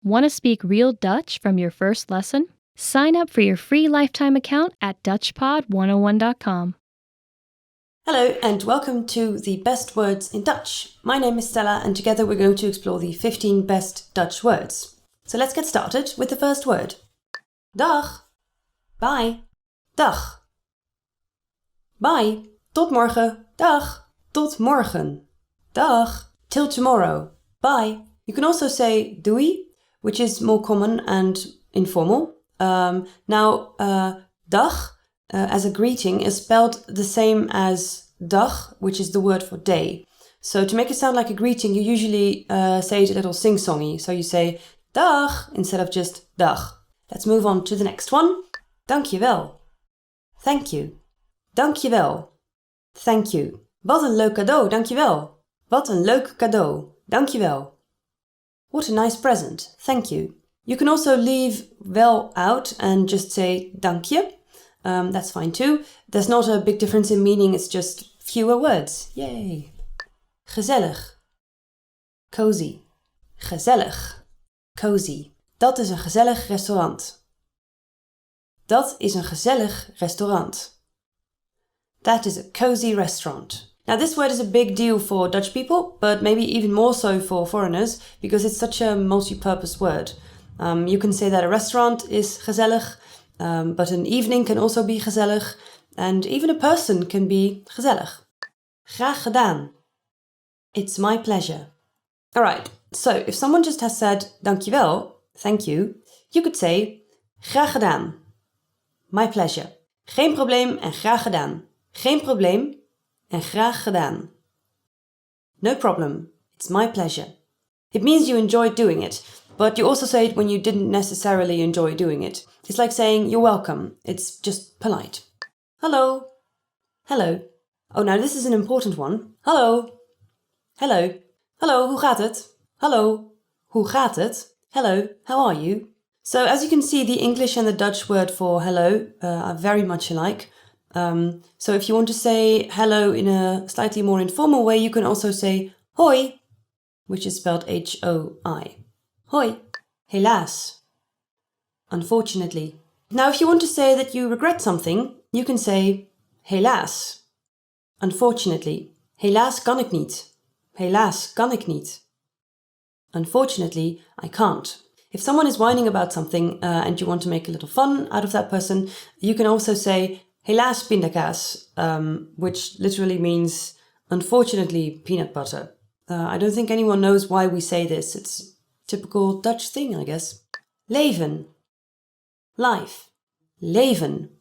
Want to speak real Dutch from your first lesson? Sign up for your free lifetime account at DutchPod101.com. Hello and welcome to the Best Words in Dutch. My name is Stella and together we're going to explore the 15 best Dutch words. So let's get started with the first word. Dag. Bye. Dag. Bye. Tot morgen. Dag. Tot morgen. Dag. Till tomorrow. Bye. You can also say doei, which is more common and informal. Dag as a greeting is spelled the same as dag, which is the word for day. So to make it sound like a greeting, you usually say it a little sing-songy. So you say dag instead of just dag. Let's move on to the next one. Dankjewel. Thank you. Dankjewel. Thank you. Wat een leuk cadeau, dankjewel. Wat een leuk cadeau, dankjewel. What a nice present, thank you. You can also leave wel out and just say dankje. That's fine too. There's not a big difference in meaning, it's just fewer words. Yay. Gezellig. Cozy. Gezellig. Cozy. Dat is een gezellig restaurant. Dat is een gezellig restaurant. That is a cozy restaurant. Now this word is a big deal for Dutch people, but maybe even more so for foreigners because it's such a multi-purpose word. You can say that a restaurant is gezellig, but an evening can also be gezellig, and even a person can be gezellig. Graag gedaan. It's my pleasure. Alright, so if someone just has said dankjewel, thank you, you could say graag gedaan. My pleasure. Geen probleem en graag gedaan. Geen probleem en graag gedaan. No problem. It's my pleasure. It means you enjoyed doing it, but you also say it when you didn't necessarily enjoy doing it. It's like saying you're welcome. It's just polite. Hello. Hello. Oh, now this is an important one. Hello. Hello. Hello, hoe gaat het? Hello. Hoe gaat het? Hello, how are you? So as you can see, the English and the Dutch word for hello are very much alike. So if you want to say hello in a slightly more informal way, you can also say hoi, which is spelled H-O-I. Hoi. Helaas. Unfortunately. Now if you want to say that you regret something, you can say helaas. Unfortunately. Helaas kan ik niet. Helaas kan ik niet. Unfortunately, I can't. If someone is whining about something and you want to make a little fun out of that person, you can also say helaas pindakaas, which literally means unfortunately peanut butter. I don't think anyone knows why we say this. It's a typical Dutch thing, I guess. Leven. Life. Leven.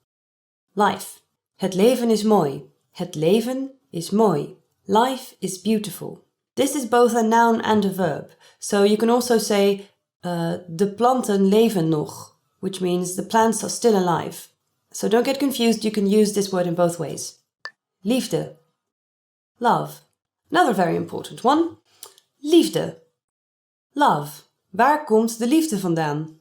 Life. Het leven is mooi. Het leven is mooi. Life is beautiful. This is both a noun and a verb. So you can also say de planten leven nog, which means the plants are still alive. So don't get confused, you can use this word in both ways. Liefde. Love. Another very important one. Liefde. Love. Waar komt de liefde vandaan?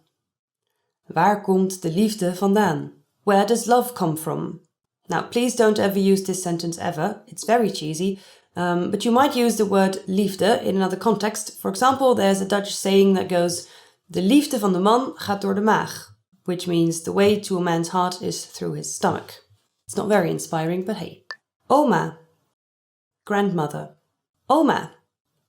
Waar komt de liefde vandaan? Where does love come from? Now, please don't ever use this sentence ever. It's very cheesy. But you might use the word liefde in another context. For example, there's a Dutch saying that goes, de liefde van de man gaat door de maag, which means the way to a man's heart is through his stomach. It's not very inspiring, but hey. Oma. Grandmother. Oma.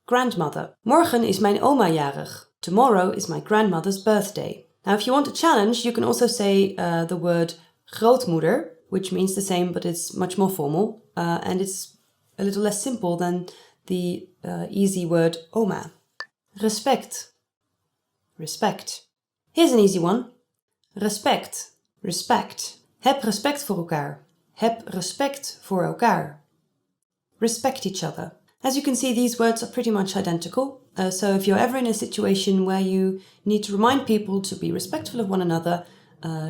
Grandmother. Morgen is mijn oma jarig. Tomorrow is my grandmother's birthday. Now, if you want a challenge, you can also say the word grootmoeder, which means the same, but it's much more formal. And it's a little less simple than the easy word oma. Respect. Respect. Here's an easy one. Respect. Respect. Heb respect voor elkaar. Heb respect voor elkaar. Respect each other. As you can see, these words are pretty much identical. So if you're ever in a situation where you need to remind people to be respectful of one another,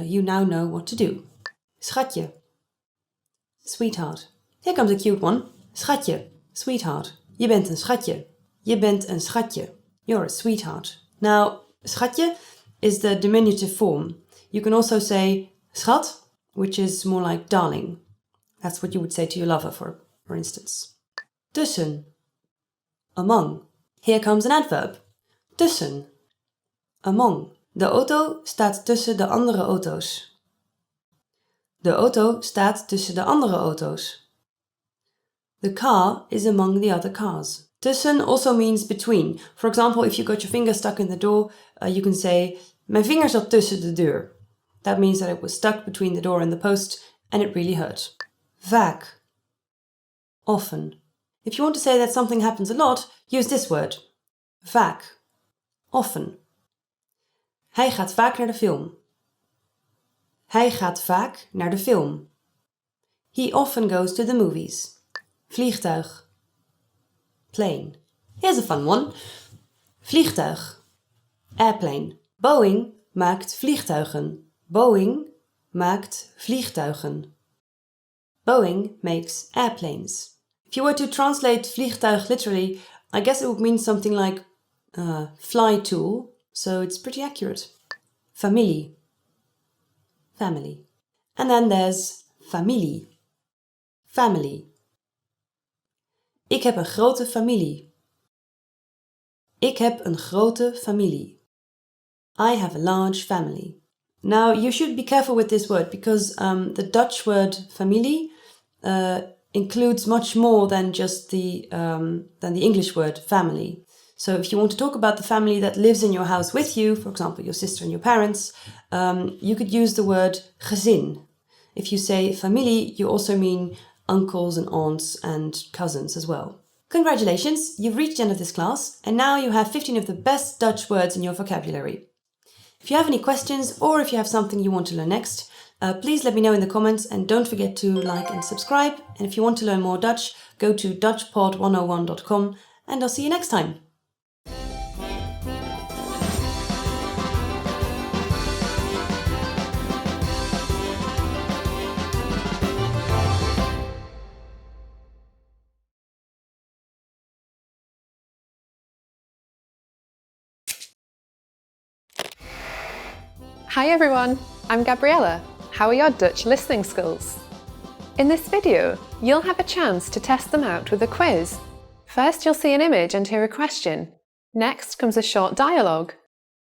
you now know what to do. Schatje. Sweetheart. Here comes a cute one. Schatje. Sweetheart. Je bent een schatje. Je bent een schatje. You're a sweetheart. Now, schatje is the diminutive form. You can also say schat, which is more like darling. That's what you would say to your lover, for instance. Tussen. Among. Here comes an adverb. Tussen. Among. De auto staat tussen de andere auto's. De auto staat tussen de andere auto's. The car is among the other cars. Tussen also means between. For example, if you got your finger stuck in the door, you can say, mijn vinger zat tussen de deur. That means that it was stuck between the door and the post and it really hurt. Vaak. Often. If you want to say that something happens a lot, use this word. Vaak. Often. Hij gaat vaak naar de film. Hij gaat vaak naar de film. He often goes to the movies. Vliegtuig. Plane. Here's a fun one. Vliegtuig. Airplane. Boeing maakt vliegtuigen. Boeing maakt vliegtuigen. Boeing makes airplanes. If you were to translate vliegtuig literally, I guess it would mean something like fly tool, so it's pretty accurate. Familie. Family. And then there's familie. Family. Ik heb een grote familie. Ik heb een grote familie. I have a large family. Now, you should be careful with this word because the Dutch word familie includes much more than just the English word family. So if you want to talk about the family that lives in your house with you, for example, your sister and your parents, you could use the word gezin. If you say familie, you also mean uncles and aunts and cousins as well. Congratulations, you've reached the end of this class, and now you have 15 of the best Dutch words in your vocabulary. If you have any questions or if you have something you want to learn next, please let me know in the comments and don't forget to like and subscribe. And if you want to learn more Dutch, go to dutchpod101.com and I'll see you next time. Hi everyone, I'm Gabriella. How are your Dutch listening skills? In this video, you'll have a chance to test them out with a quiz. First, you'll see an image and hear a question. Next comes a short dialogue.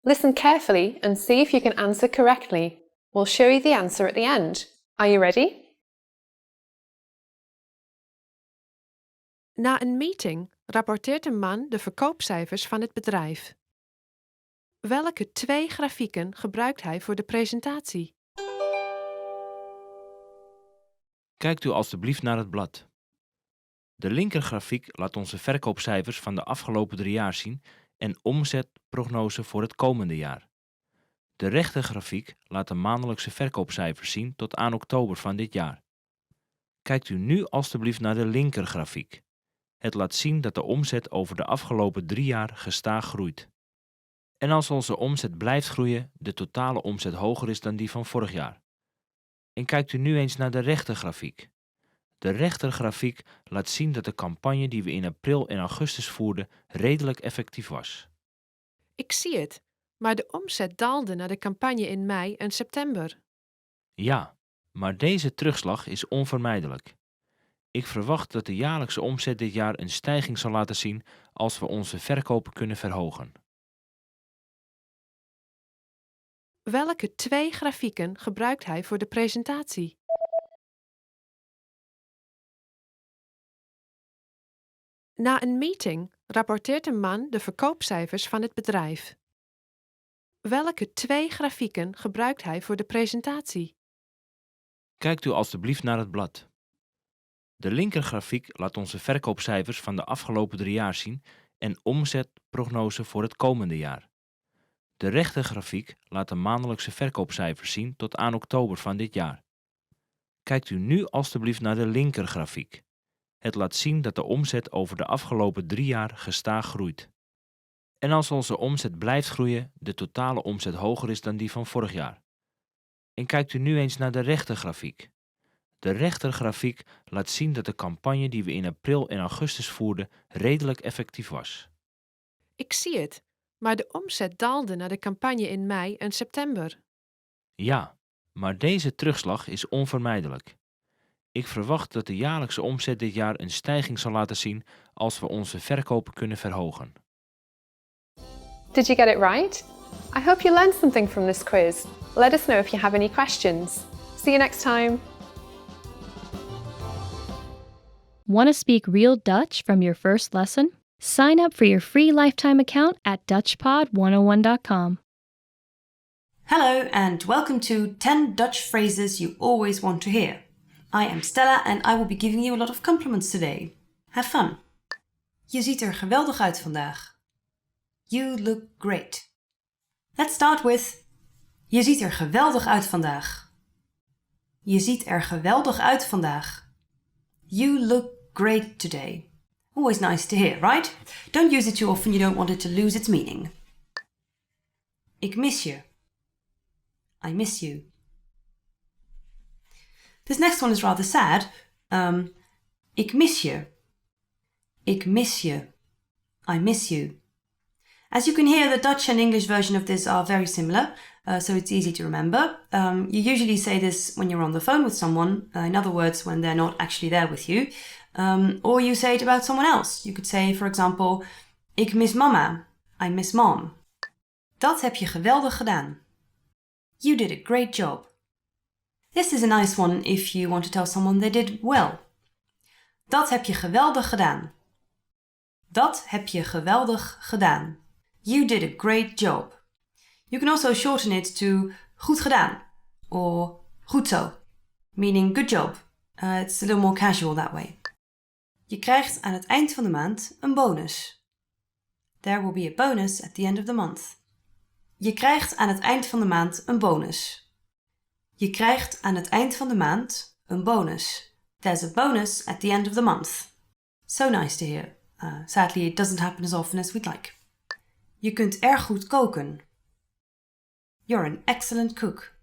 Listen carefully and see if you can answer correctly. We'll show you the answer at the end. Are you ready? Na een meeting rapporteert een man de verkoopcijfers van het bedrijf. Welke 2 grafieken gebruikt hij voor de presentatie? Kijkt u alstublieft naar het blad. De linkergrafiek laat onze verkoopcijfers van de afgelopen 3 jaar zien en omzetprognose voor het komende jaar. De rechtergrafiek laat de maandelijkse verkoopcijfers zien tot aan oktober van dit jaar. Kijkt u nu alstublieft naar de linkergrafiek. Het laat zien dat de omzet over de afgelopen 3 jaar gestaag groeit. En als onze omzet blijft groeien, de totale omzet hoger is dan die van vorig jaar. En kijkt u nu eens naar de rechtergrafiek. De rechtergrafiek laat zien dat de campagne die we in april en augustus voerden redelijk effectief was. Ik zie het, maar de omzet daalde na de campagne in mei en september. Ja, maar deze terugslag is onvermijdelijk. Ik verwacht dat de jaarlijkse omzet dit jaar een stijging zal laten zien als we onze verkopen kunnen verhogen. Welke 2 grafieken gebruikt hij voor de presentatie? Na een meeting rapporteert een man de verkoopcijfers van het bedrijf. Welke 2 grafieken gebruikt hij voor de presentatie? Kijkt u alstublieft naar het blad. De linkergrafiek laat onze verkoopcijfers van de afgelopen 3 jaar zien en omzetprognose voor het komende jaar. De rechtergrafiek laat de maandelijkse verkoopcijfers zien tot aan oktober van dit jaar. Kijkt u nu alstublieft naar de linkergrafiek. Het laat zien dat de omzet over de afgelopen 3 jaar gestaag groeit. En als onze omzet blijft groeien, de totale omzet hoger is dan die van vorig jaar. En kijkt u nu eens naar de rechtergrafiek. De rechtergrafiek laat zien dat de campagne die we in april en augustus voerden redelijk effectief was. Ik zie het, maar de omzet daalde na de campagne in mei en september. Ja, maar deze terugslag is onvermijdelijk. Ik verwacht dat de jaarlijkse omzet dit jaar een stijging zal laten zien als we onze verkopen kunnen verhogen. Did you get it right? I hope you learned something from this quiz. Let us know if you have any questions. See you next time. Want to speak real Dutch from your first lesson? Sign up for your free lifetime account at DutchPod101.com. Hello and welcome to 10 Dutch phrases you always want to hear. I am Stella and I will be giving you a lot of compliments today. Have fun. Je ziet er geweldig uit vandaag. You look great. Let's start with je ziet er geweldig uit vandaag. Je ziet er geweldig uit vandaag. You look great today. Always nice to hear, right? Don't use it too often, you don't want it to lose its meaning. Ik mis je. I miss you. This next one is rather sad. Ik mis je. Ik mis je. I miss you. As you can hear, the Dutch and English version of this are very similar, so it's easy to remember. You usually say this when you're on the phone with someone, in other words, when they're not actually there with you, or you say it about someone else. You could say, for example, ik mis mama. I miss mom. Dat heb je geweldig gedaan. You did a great job. This is a nice one if you want to tell someone they did well. Dat heb je geweldig gedaan. Dat heb je geweldig gedaan. You did a great job. You can also shorten it to goed gedaan or goed zo, meaning good job. It's a little more casual that way. Je krijgt aan het eind van de maand een bonus. There will be a bonus at the end of the month. Je krijgt aan het eind van de maand een bonus. Je krijgt aan het eind van de maand een bonus. There's a bonus at the end of the month. So nice to hear. Sadly, it doesn't happen as often as we'd like. Je kunt erg goed koken. You're an excellent cook.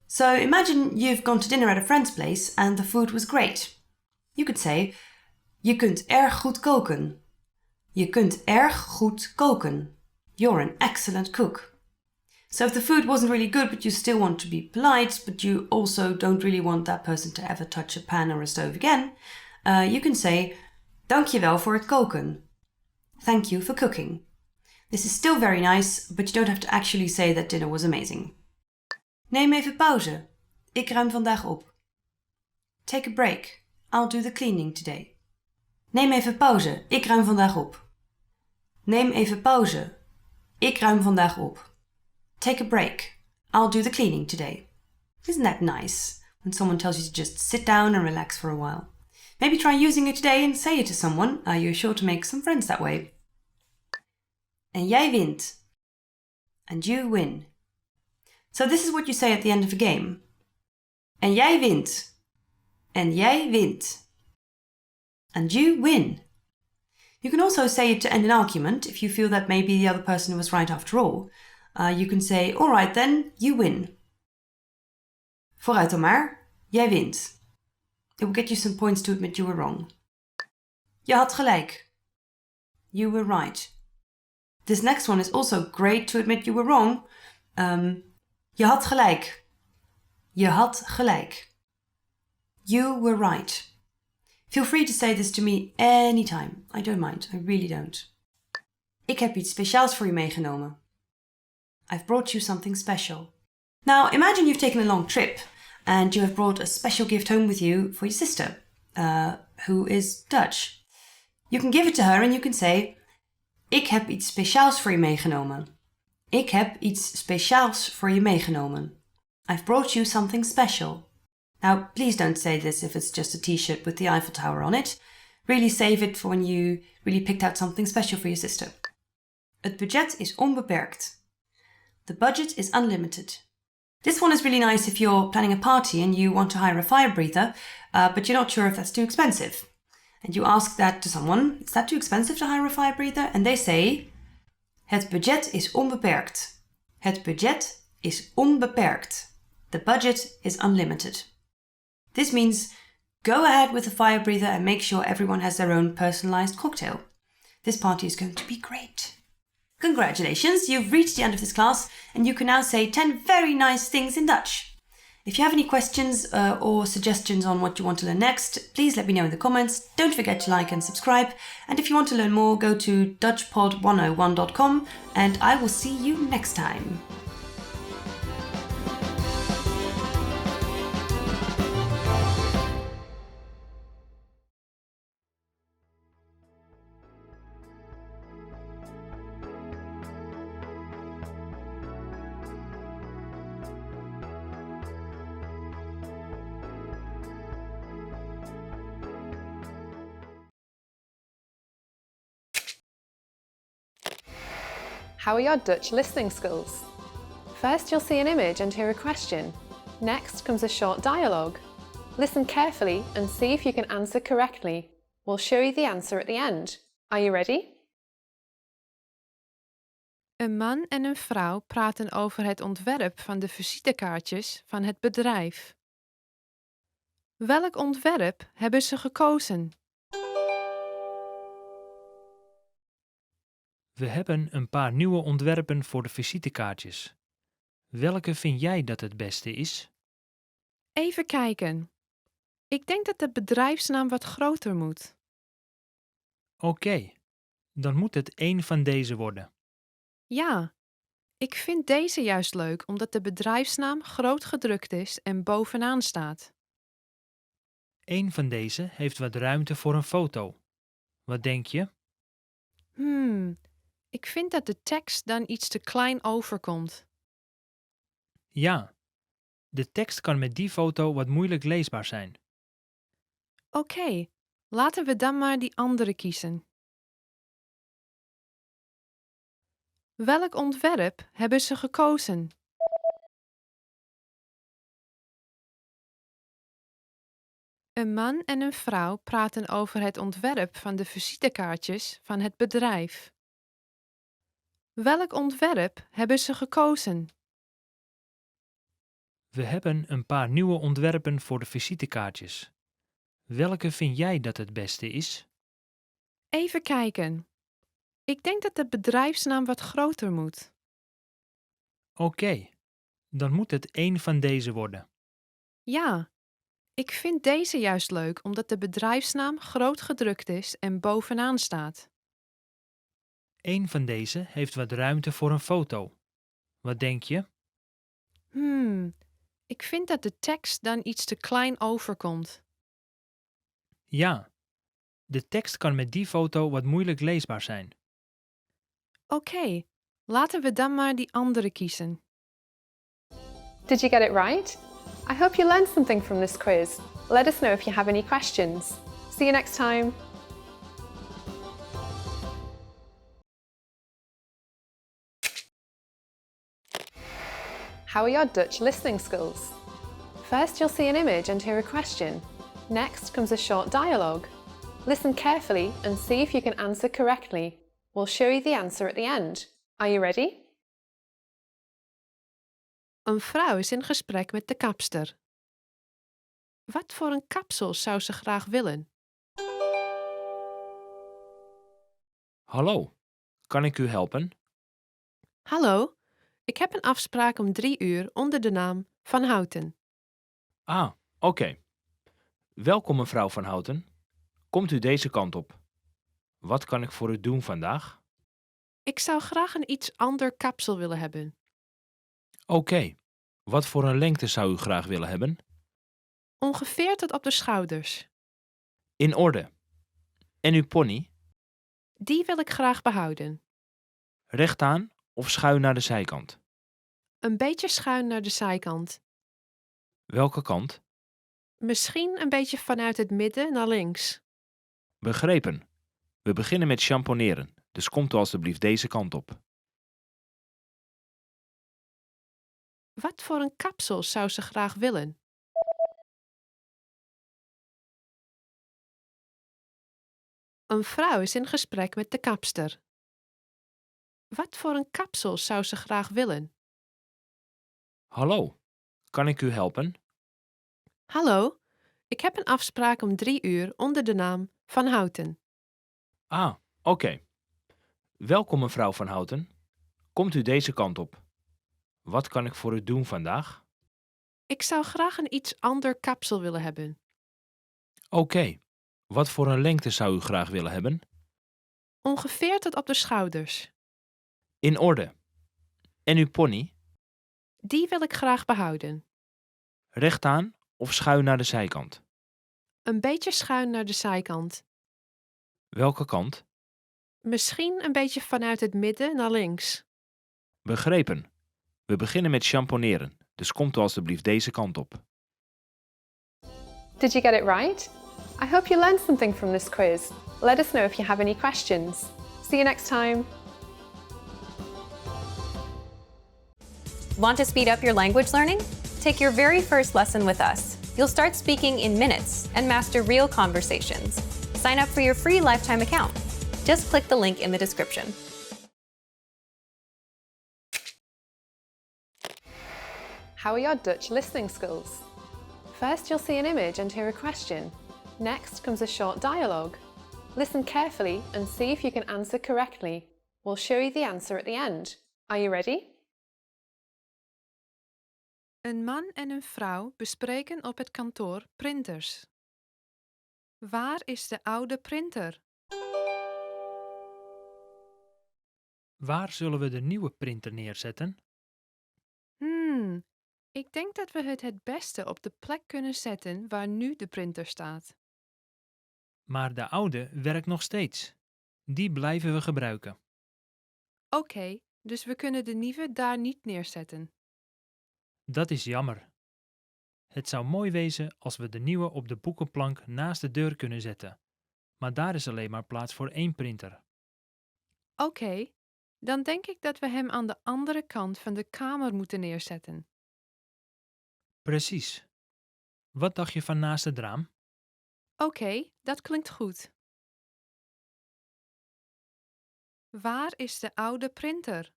So imagine you've gone to dinner at a friend's place and the food was great. You could say, je kunt erg goed koken. Je kunt erg goed koken. You're an excellent cook. So if the food wasn't really good but you still want to be polite, but you also don't really want that person to ever touch a pan or a stove again, you can say, dank je wel voor het koken. Thank you for cooking. This is still very nice, but you don't have to actually say that dinner was amazing. Neem even pauze. Ik ruim vandaag op. Take a break. I'll do the cleaning today. Neem even pauze. Ik ruim vandaag op. Neem even pauze. Ik ruim vandaag op. Take a break. I'll do the cleaning today. Isn't that nice? When someone tells you to just sit down and relax for a while. Maybe try using it today and say it to someone. You're sure to make some friends that way. En jij wint. And you win. So this is what you say at the end of a game. En jij wint. En jij wint. And you win. You can also say it to end an argument if you feel that maybe the other person was right after all. You can say, all right then, you win. Vooruit dan maar, jij wint. It will get you some points to admit you were wrong. Je had gelijk. You were right. This next one is also great to admit you were wrong. Je had gelijk. Je had gelijk. You were right. Feel free to say this to me anytime. I don't mind. I really don't. Ik heb iets speciaals voor je meegenomen. I've brought you something special. Now, imagine you've taken a long trip and you have brought a special gift home with you for your sister, who is Dutch. You can give it to her and you can say, ik heb iets speciaals voor je meegenomen. Ik heb iets speciaals voor je meegenomen. I've brought you something special. Now, please don't say this if it's just a t-shirt with the Eiffel Tower on it. Really save it for when you really picked out something special for your sister. Het budget is onbeperkt. The budget is unlimited. This one is really nice if you're planning a party and you want to hire a fire breather, but you're not sure if that's too expensive. And you ask that to someone, is that too expensive to hire a fire breather? And they say, het budget is onbeperkt. Het budget is onbeperkt. The budget is unlimited. This means go ahead with the fire breather and make sure everyone has their own personalized cocktail. This party is going to be great. Congratulations, you've reached the end of this class and you can now say 10 very nice things in Dutch. If you have any questions or suggestions on what you want to learn next, please let me know in the comments. Don't forget to like and subscribe. And if you want to learn more, go to dutchpod101.com and I will see you next time. How are your Dutch listening skills? First, you'll see an image and hear a question. Next comes a short dialogue. Listen carefully and see if you can answer correctly. We'll show you the answer at the end. Are you ready? Een man en een vrouw praten over het ontwerp van de visitekaartjes van het bedrijf. Welk ontwerp hebben ze gekozen? We hebben een paar nieuwe ontwerpen voor de visitekaartjes. Welke vind jij dat het beste is? Even kijken. Ik denk dat de bedrijfsnaam wat groter moet. Oké, dan moet het één van deze worden. Ja, ik vind deze juist leuk omdat de bedrijfsnaam groot gedrukt is en bovenaan staat. Eén van deze heeft wat ruimte voor een foto. Wat denk je? Ik vind dat de tekst dan iets te klein overkomt. Ja, de tekst kan met die foto wat moeilijk leesbaar zijn. Oké, laten we dan maar die andere kiezen. Welk ontwerp hebben ze gekozen? Een man en een vrouw praten over het ontwerp van de visitekaartjes van het bedrijf. Welk ontwerp hebben ze gekozen? We hebben een paar nieuwe ontwerpen voor de visitekaartjes. Welke vind jij dat het beste is? Even kijken. Ik denk dat de bedrijfsnaam wat groter moet. Oké, dan moet het één van deze worden. Ja, ik vind deze juist leuk omdat de bedrijfsnaam groot gedrukt is en bovenaan staat. Eén van deze heeft wat ruimte voor een foto. Wat denk je? Ik vind dat de tekst dan iets te klein overkomt. Ja, de tekst kan met die foto wat moeilijk leesbaar zijn. Oké, laten we dan maar die andere kiezen. Did you get it right? I hope you learned something from this quiz. Let us know if you have any questions. See you next time. How are your Dutch listening skills? First, you'll see an image and hear a question. Next comes a short dialogue. Listen carefully and see if you can answer correctly. We'll show you the answer at the end. Are you ready? Een vrouw is in gesprek met de kapster. Wat voor een kapsel zou ze graag willen? Hallo, kan ik u helpen? Hallo, ik heb een afspraak om 3 uur onder de naam Van Houten. Ah, oké. Welkom mevrouw Van Houten. Komt u deze kant op. Wat kan ik voor u doen vandaag? Ik zou graag een iets ander kapsel willen hebben. Oké. Wat voor een lengte zou u graag willen hebben? Ongeveer tot op de schouders. In orde. En uw pony? Die wil ik graag behouden. Rechtaan of schuin naar de zijkant? Een beetje schuin naar de zijkant. Welke kant? Misschien een beetje vanuit het midden naar links. Begrepen. We beginnen met champoneren, dus komt u alstublieft deze kant op. Wat voor een kapsel zou ze graag willen? Een vrouw is in gesprek met de kapster. Wat voor een kapsel zou ze graag willen? Hallo, kan ik u helpen? Hallo, ik heb een afspraak om 3 uur onder de naam Van Houten. Ah, oké. Welkom mevrouw Van Houten. Komt u deze kant op. Wat kan ik voor u doen vandaag? Ik zou graag een iets ander kapsel willen hebben. Oké. Wat voor een lengte zou u graag willen hebben? Ongeveer tot op de schouders. In orde. En uw pony? Die wil ik graag behouden. Rechtaan of schuin naar de zijkant? Een beetje schuin naar de zijkant. Welke kant? Misschien een beetje vanuit het midden naar links. Begrepen. We beginnen met champoneren, dus komt u alstublieft deze kant op. Did you get it right? I hope you learned something from this quiz. Let us know if you have any questions. See you next time. Want to speed up your language learning? Take your very first lesson with us. You'll start speaking in minutes and master real conversations. Sign up for your free lifetime account. Just click the link in the description. How are your Dutch listening skills? First, you'll see an image and hear a question. Next comes a short dialogue. Listen carefully and see if you can answer correctly. We'll show you the answer at the end. Are you ready? Een man en een vrouw bespreken op het kantoor printers. Waar is de oude printer? Waar zullen we de nieuwe printer neerzetten? Ik denk dat we het beste op de plek kunnen zetten waar nu de printer staat. Maar de oude werkt nog steeds. Die blijven we gebruiken. Oké, dus we kunnen de nieuwe daar niet neerzetten. Dat is jammer. Het zou mooi wezen als we de nieuwe op de boekenplank naast de deur kunnen zetten. Maar daar is alleen maar plaats voor één printer. Oké, dan denk ik dat we hem aan de andere kant van de kamer moeten neerzetten. Precies. Wat dacht je van naast het raam? Oké, dat klinkt goed. Waar is de oude printer?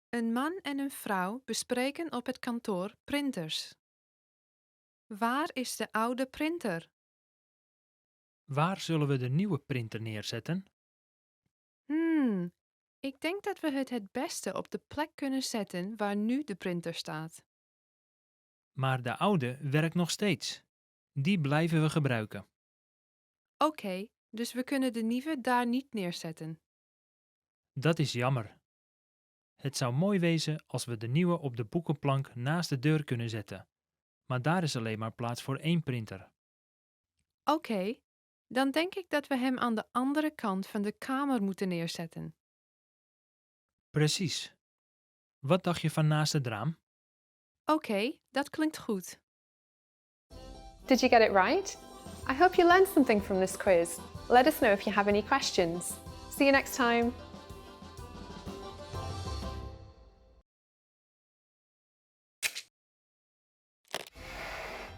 Een man en een vrouw bespreken op het kantoor printers. Waar is de oude printer? Waar zullen we de nieuwe printer neerzetten? Ik denk dat we het beste op de plek kunnen zetten waar nu de printer staat. Maar de oude werkt nog steeds. Die blijven we gebruiken. Oké, dus we kunnen de nieuwe daar niet neerzetten. Dat is jammer. Het zou mooi wezen als we de nieuwe op de boekenplank naast de deur kunnen zetten. Maar daar is alleen maar plaats voor één printer. Oké, dan denk ik dat we hem aan de andere kant van de kamer moeten neerzetten. Precies. Wat dacht je van naast het raam? Oké, dat klinkt goed. Did you get it right? I hope you learned something from this quiz. Let us know if you have any questions. See you next time.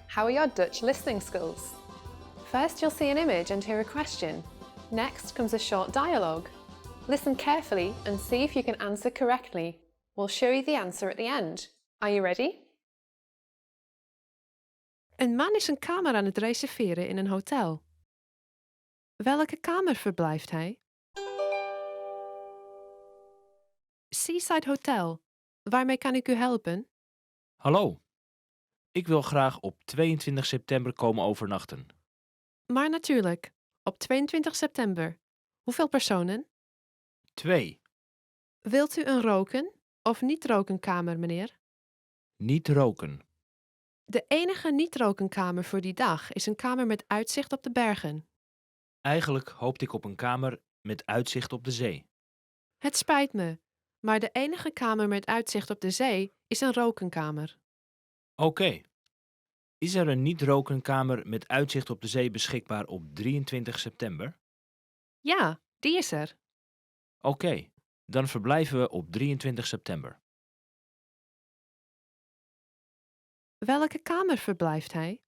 How are your Dutch listening skills? First, you'll see an image and hear a question. Next comes a short dialogue. Listen carefully and see if you can answer correctly. We'll show you the answer at the end. Are you ready? Een man is een kamer aan het reserveren in een hotel. Welke kamer verblijft hij? Seaside Hotel. Waarmee kan ik u helpen? Hallo. Ik wil graag op 22 september komen overnachten. Maar natuurlijk, op 22 september. Hoeveel personen? 2. Wilt u een roken of niet-roken kamer, meneer? Niet roken. De enige niet-roken kamer voor die dag is een kamer met uitzicht op de bergen. Eigenlijk hoopte ik op een kamer met uitzicht op de zee. Het spijt me, maar de enige kamer met uitzicht op de zee is een rokenkamer. Oké. Is er een niet-roken kamer met uitzicht op de zee beschikbaar op 23 september? Ja, die is er. Oké, dan verblijven we op 23 september. Welke kamer verblijft hij?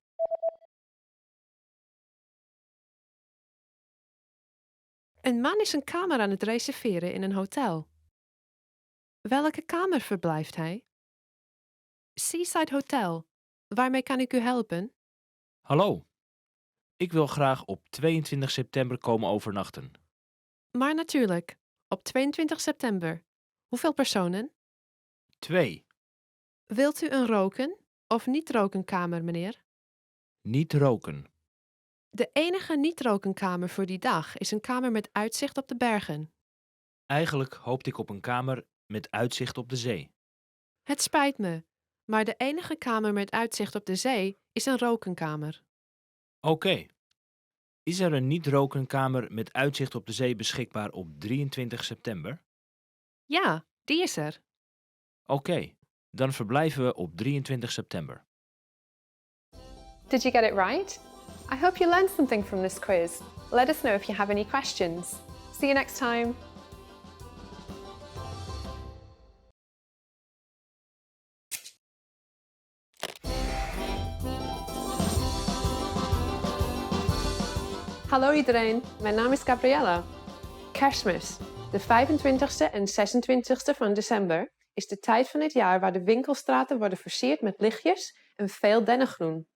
Een man is een kamer aan het reserveren in een hotel. Welke kamer verblijft hij? Seaside Hotel. Waarmee kan ik u helpen? Hallo. Ik wil graag op 22 september komen overnachten. Maar natuurlijk, op 22 september. Hoeveel personen? 2. Wilt u een roken of niet-roken kamer, meneer? Niet roken. De enige niet-roken kamer voor die dag is een kamer met uitzicht op de bergen. Eigenlijk hoopte ik op een kamer met uitzicht op de zee. Het spijt me, maar de enige kamer met uitzicht op de zee is een rokenkamer. Oké. Is er een niet-roken kamer met uitzicht op de zee beschikbaar op 23 september? Ja, die is er. Oké, dan verblijven we op 23 september. Did you get it right? I hope you learned something from this quiz. Let us know if you have any questions. See you next time. Hallo iedereen, mijn naam is Gabriella. Kerstmis, de 25e en 26e van december, is de tijd van het jaar waar de winkelstraten worden versierd met lichtjes en veel dennengroen.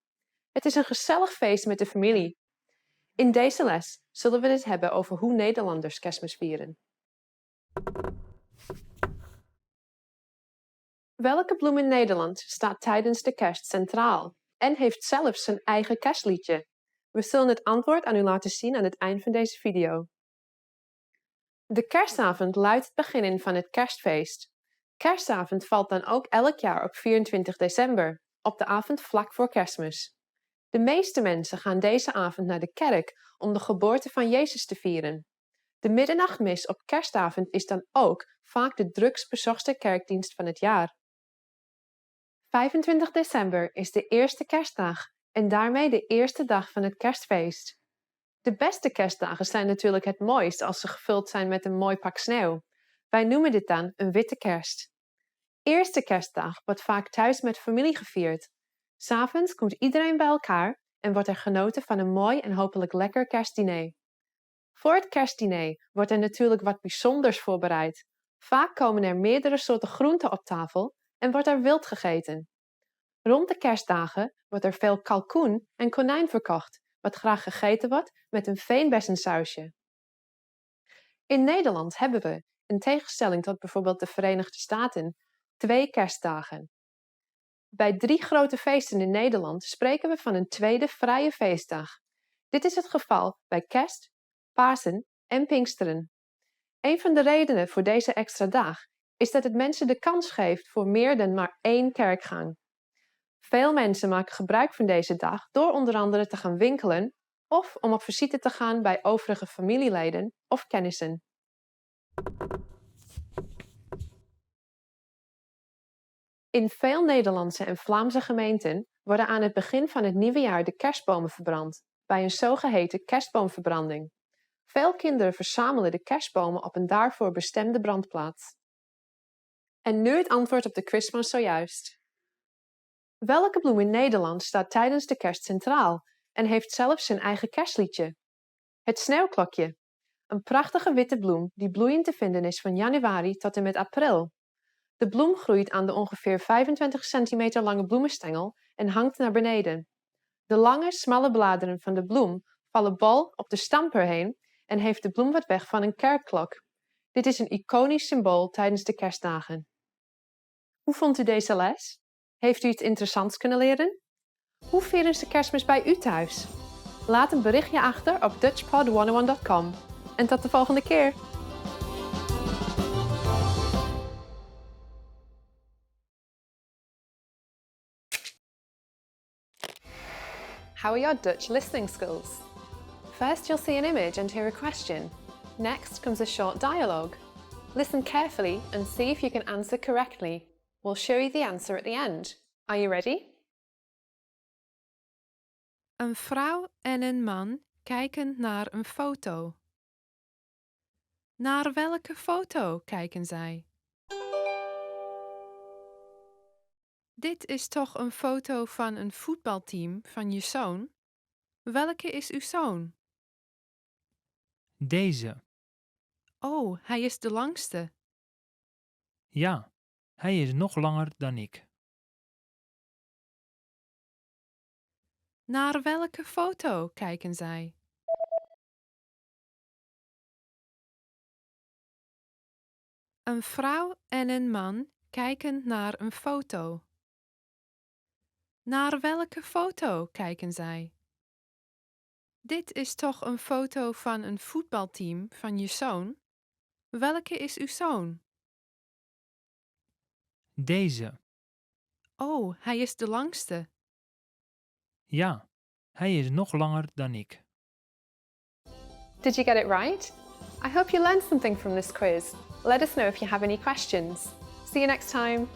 Het is een gezellig feest met de familie. In deze les zullen we het hebben over hoe Nederlanders Kerstmis vieren. Welke bloem in Nederland staat tijdens de kerst centraal en heeft zelfs zijn eigen kerstliedje? We zullen het antwoord aan u laten zien aan het eind van deze video. De kerstavond luidt het begin in van het kerstfeest. Kerstavond valt dan ook elk jaar op 24 december, op de avond vlak voor Kerstmis. De meeste mensen gaan deze avond naar de kerk om de geboorte van Jezus te vieren. De middernachtmis op kerstavond is dan ook vaak de drukst bezochte kerkdienst van het jaar. 25 december is de eerste kerstdag en daarmee de eerste dag van het kerstfeest. De beste kerstdagen zijn natuurlijk het mooist als ze gevuld zijn met een mooi pak sneeuw. Wij noemen dit dan een witte kerst. Eerste kerstdag wordt vaak thuis met familie gevierd. 'S Avonds komt iedereen bij elkaar en wordt er genoten van een mooi en hopelijk lekker kerstdiner. Voor het kerstdiner wordt er natuurlijk wat bijzonders voorbereid. Vaak komen er meerdere soorten groenten op tafel en wordt er wild gegeten. Rond de kerstdagen wordt er veel kalkoen en konijn verkocht, wat graag gegeten wordt met een veenbessensausje. In Nederland hebben we, in tegenstelling tot bijvoorbeeld de Verenigde Staten, 2 kerstdagen. Bij 3 grote feesten in Nederland spreken we van een tweede vrije feestdag. Dit is het geval bij Kerst, Pasen en Pinksteren. Een van de redenen voor deze extra dag is dat het mensen de kans geeft voor meer dan maar 1 kerkgang. Veel mensen maken gebruik van deze dag door onder andere te gaan winkelen of om op visite te gaan bij overige familieleden of kennissen. In veel Nederlandse en Vlaamse gemeenten worden aan het begin van het nieuwe jaar de kerstbomen verbrand, bij een zogeheten kerstboomverbranding. Veel kinderen verzamelen de kerstbomen op een daarvoor bestemde brandplaats. En nu het antwoord op de quiz van zojuist. Welke bloem in Nederland staat tijdens de kerst centraal en heeft zelfs zijn eigen kerstliedje? Het sneeuwklokje. Een prachtige witte bloem die bloeiend te vinden is van januari tot en met april. De bloem groeit aan de ongeveer 25 centimeter lange bloemenstengel en hangt naar beneden. De lange, smalle bladeren van de bloem vallen bol op de stam erheen en heeft de bloem wat weg van een kerkklok. Dit is een iconisch symbool tijdens de kerstdagen. Hoe vond u deze les? Heeft u iets interessants kunnen leren? Hoe vieren ze Kerstmis bij u thuis? Laat een berichtje achter op dutchpod101.com. En tot de volgende keer! How are your Dutch listening skills? First, you'll see an image and hear a question. Next comes a short dialogue. Listen carefully and see if you can answer correctly. We'll show you the answer at the end. Are you ready? Een vrouw en een man kijken naar een foto. Naar welke foto kijken zij? Dit is toch een foto van een voetbalteam van je zoon? Welke is uw zoon? Deze. Oh, hij is de langste. Ja, hij is nog langer dan ik. Naar welke foto kijken zij? Een vrouw en een man kijken naar een foto. Naar welke foto kijken zij? Dit is toch een foto van een voetbalteam van je zoon? Welke is uw zoon? Deze. Oh, hij is de langste. Ja, hij is nog langer dan ik. Did you get it right? I hope you learned something from this quiz. Let us know if you have any questions. See you next time.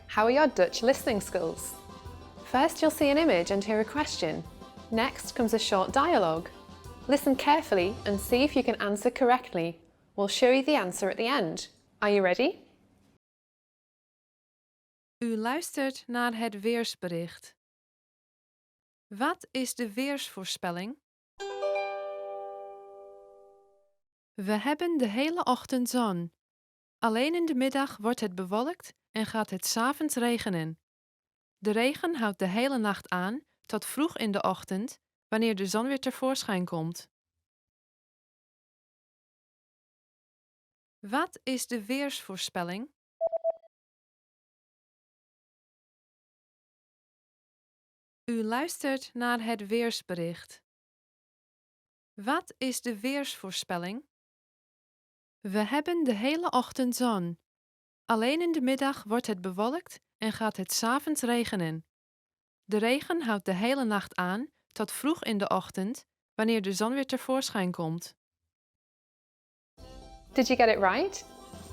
How are your Dutch listening skills? First, you'll see an image and hear a question. Next comes a short dialogue. Listen carefully and see if you can answer correctly. We'll show you the answer at the end. Are you ready? U luistert naar het weersbericht. Wat is de weersvoorspelling? We hebben de hele ochtend zon. Alleen in de middag wordt het bewolkt en gaat het 's avonds regenen. De regen houdt de hele nacht aan tot vroeg in de ochtend, wanneer de zon weer tevoorschijn komt. Wat is de weersvoorspelling? U luistert naar het weersbericht. Wat is de weersvoorspelling? We hebben de hele ochtend zon. Alleen in de middag wordt het bewolkt en gaat het 's avonds regenen. De regen houdt de hele nacht aan tot vroeg in de ochtend, wanneer de zon weer tevoorschijn komt. Did you get it right?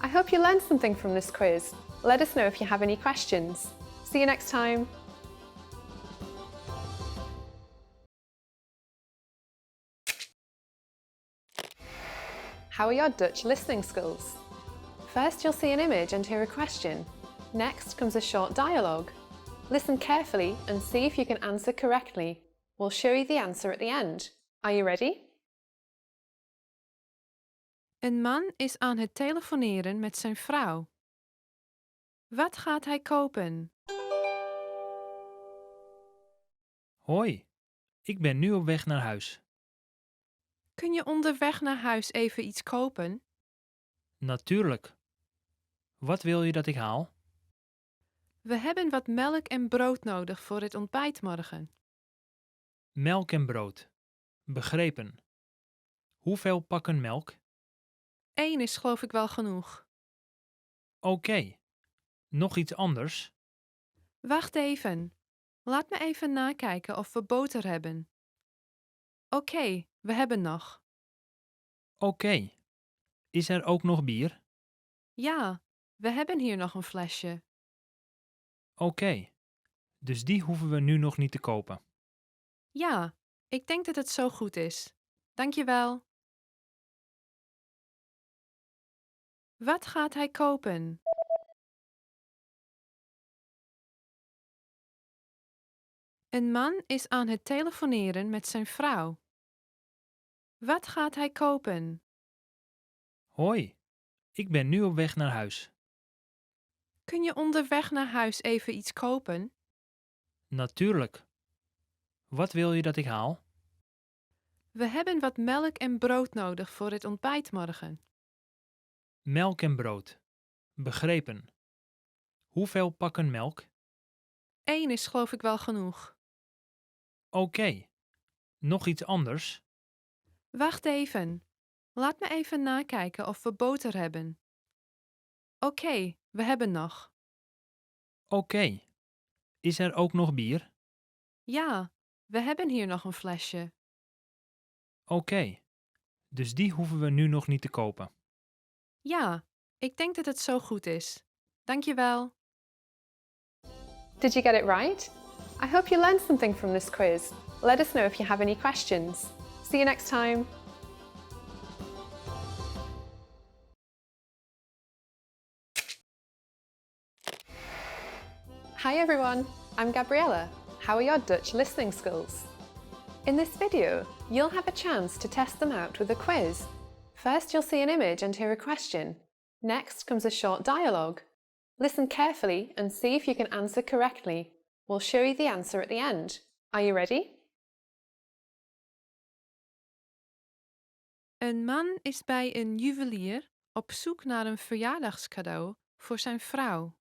I hope you learned something from this quiz. Let us know if you have any questions. See you next time. How are your Dutch listening skills? First, you'll see an image and hear a question. Next comes a short dialogue. Listen carefully and see if you can answer correctly. We'll show you the answer at the end. Are you ready? Een man is aan het telefoneren met zijn vrouw. Wat gaat hij kopen? Hoi, ik ben nu op weg naar huis. Kun je onderweg naar huis even iets kopen? Natuurlijk. Wat wil je dat ik haal? We hebben wat melk en brood nodig voor het ontbijt morgen. Melk en brood. Begrepen. Hoeveel pakken melk? 1 is geloof ik wel genoeg. Oké. Nog iets anders? Wacht even. Laat me even nakijken of we boter hebben. Oké, we hebben nog. Oké. Is er ook nog bier? Ja, we hebben hier nog een flesje. Oké. Dus die hoeven we nu nog niet te kopen. Ja, ik denk dat het zo goed is. Dank je wel. Wat gaat hij kopen? Een man is aan het telefoneren met zijn vrouw. Wat gaat hij kopen? Hoi, ik ben nu op weg naar huis. Kun je onderweg naar huis even iets kopen? Natuurlijk. Wat wil je dat ik haal? We hebben wat melk en brood nodig voor het ontbijt morgen. Melk en brood. Begrepen. Hoeveel pakken melk? 1 is geloof ik wel genoeg. Oké. Nog iets anders? Wacht even. Laat me even nakijken of we boter hebben. Oké, we hebben nog. Oké. Is er ook nog bier? Ja, we hebben hier nog een flesje. Oké. Dus die hoeven we nu nog niet te kopen. Ja, ik denk dat het zo goed is. Dank je wel. Did you get it right? I hope you learned something from this quiz. Let us know if you have any questions. See you next time. Hi everyone, I'm Gabriella. How are your Dutch listening skills? In this video, you'll have a chance to test them out with a quiz. First, you'll see an image and hear a question. Next comes a short dialogue. Listen carefully and see if you can answer correctly. We'll show you the answer at the end. Are you ready? Een man is bij een juwelier op zoek naar een verjaardagscadeau voor zijn vrouw.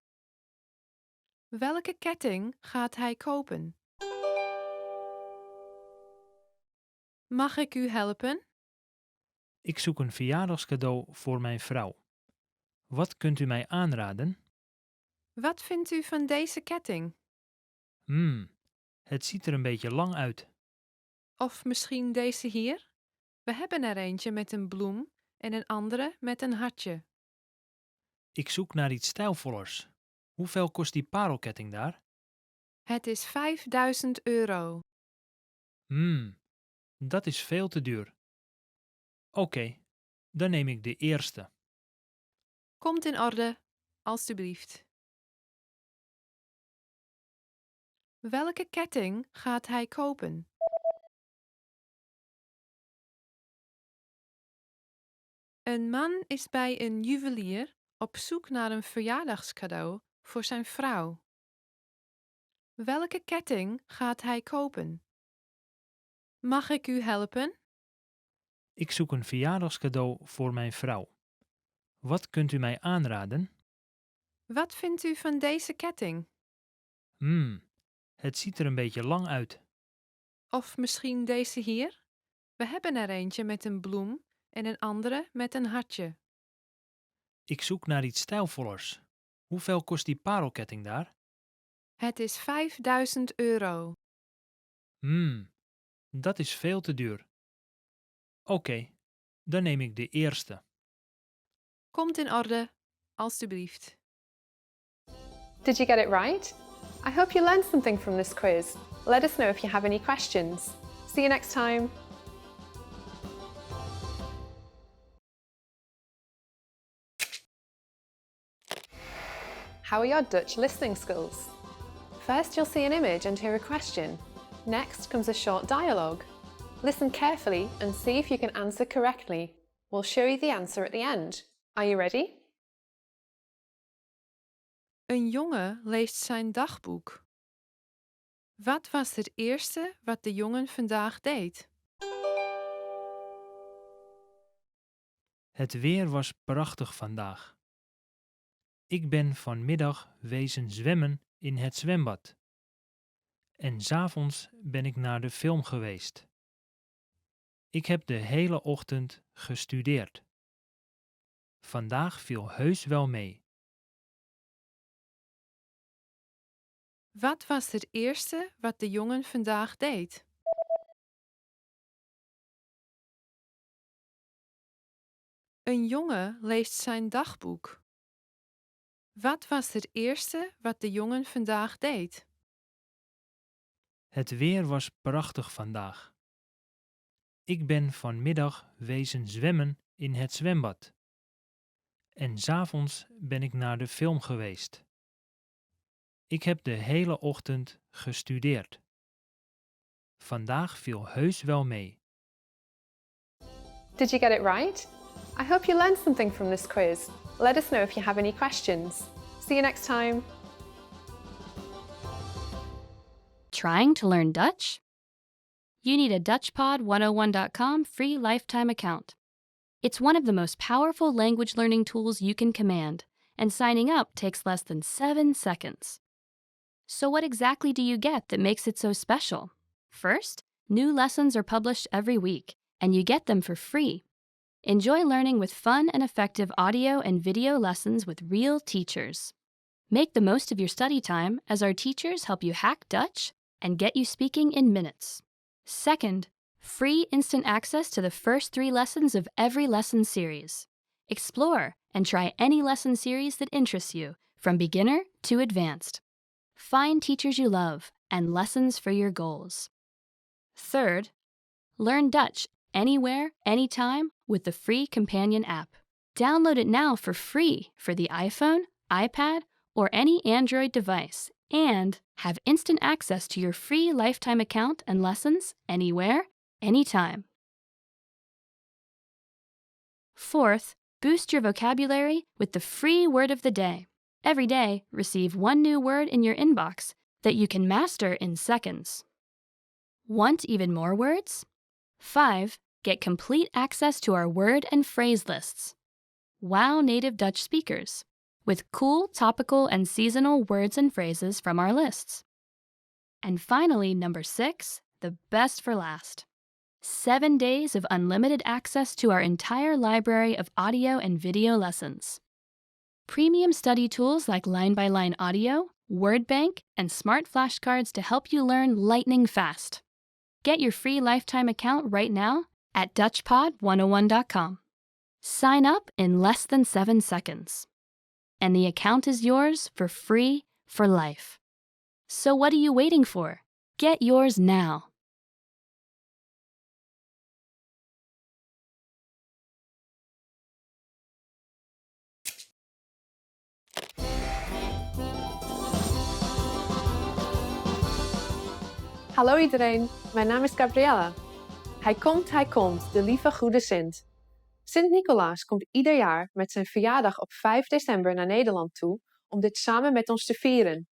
Welke ketting gaat hij kopen? Mag ik u helpen? Ik zoek een verjaardagscadeau voor mijn vrouw. Wat kunt u mij aanraden? Wat vindt u van deze ketting? Het ziet er een beetje lang uit. Of misschien deze hier? We hebben er eentje met een bloem en een andere met een hartje. Ik zoek naar iets stijlvollers. Hoeveel kost die parelketting daar? Het is €5000. Dat is veel te duur. Oké, dan neem ik de eerste. Komt in orde, alstublieft. Welke ketting gaat hij kopen? Een man is bij een juwelier op zoek naar een verjaardagscadeau voor zijn vrouw. Welke ketting gaat hij kopen? Mag ik u helpen? Ik zoek een verjaardagscadeau voor mijn vrouw. Wat kunt u mij aanraden? Wat vindt u van deze ketting? Het ziet er een beetje lang uit. Of misschien deze hier? We hebben er eentje met een bloem en een andere met een hartje. Ik zoek naar iets stijlvollers. Hoeveel kost die parelketting daar? Het is €5000. Dat is veel te duur. Oké, dan neem ik de eerste. Komt in orde, alstublieft. Did you get it right? I hope you learned something from this quiz. Let us know if you have any questions. See you next time. How are your Dutch listening skills? First, you'll see an image and hear a question. Next comes a short dialogue. Listen carefully and see if you can answer correctly. We'll show you the answer at the end. Are you ready? Een jongen leest zijn dagboek. Wat was het eerste wat de jongen vandaag deed? Het weer was prachtig vandaag. Ik ben vanmiddag wezen zwemmen in het zwembad. En 's avonds ben ik naar de film geweest. Ik heb de hele ochtend gestudeerd. Vandaag viel heus wel mee. Wat was het eerste wat de jongen vandaag deed? Een jongen leest zijn dagboek. Wat was het eerste wat de jongen vandaag deed? Het weer was prachtig vandaag. Ik ben vanmiddag wezen zwemmen in het zwembad. En 's avonds ben ik naar de film geweest. Ik heb de hele ochtend gestudeerd. Vandaag viel heus wel mee. Did you get it right? I hope you learned something from this quiz. Let us know if you have any questions. See you next time. Trying to learn Dutch? You need a DutchPod101.com free lifetime account. It's one of the most powerful language learning tools you can command, and signing up takes less than 7 seconds. So what exactly do you get that makes it so special? First, new lessons are published every week, and you get them for free. Enjoy learning with fun and effective audio and video lessons with real teachers. Make the most of your study time as our teachers help you hack Dutch and get you speaking in minutes. Second, free instant access to the first 3 lessons of every lesson series. Explore and try any lesson series that interests you, from beginner to advanced. Find teachers you love and lessons for your goals. Third, learn Dutch anywhere, anytime with the free companion app. Download it now for free for the iPhone, iPad, or any Android device, and have instant access to your free lifetime account and lessons anywhere, anytime. Fourth, boost your vocabulary with the free word of the day. Every day, receive 1 new word in your inbox that you can master in seconds. Want even more words? 5 Get complete access to our word and phrase lists. Wow native Dutch speakers with cool, topical, and seasonal words and phrases from our lists. And finally, number 6, the best for last. 7 days of unlimited access to our entire library of audio and video lessons. Premium study tools like line-by-line audio, word bank, and smart flashcards to help you learn lightning fast. Get your free lifetime account right now at DutchPod101.com. Sign up in less than 7 seconds. And the account is yours for free for life. So what are you waiting for? Get yours now. Hallo iedereen, mijn naam is Gabriella. Hij komt, de lieve goede Sint. Sint-Nicolaas komt ieder jaar met zijn verjaardag op 5 december naar Nederland toe om dit samen met ons te vieren.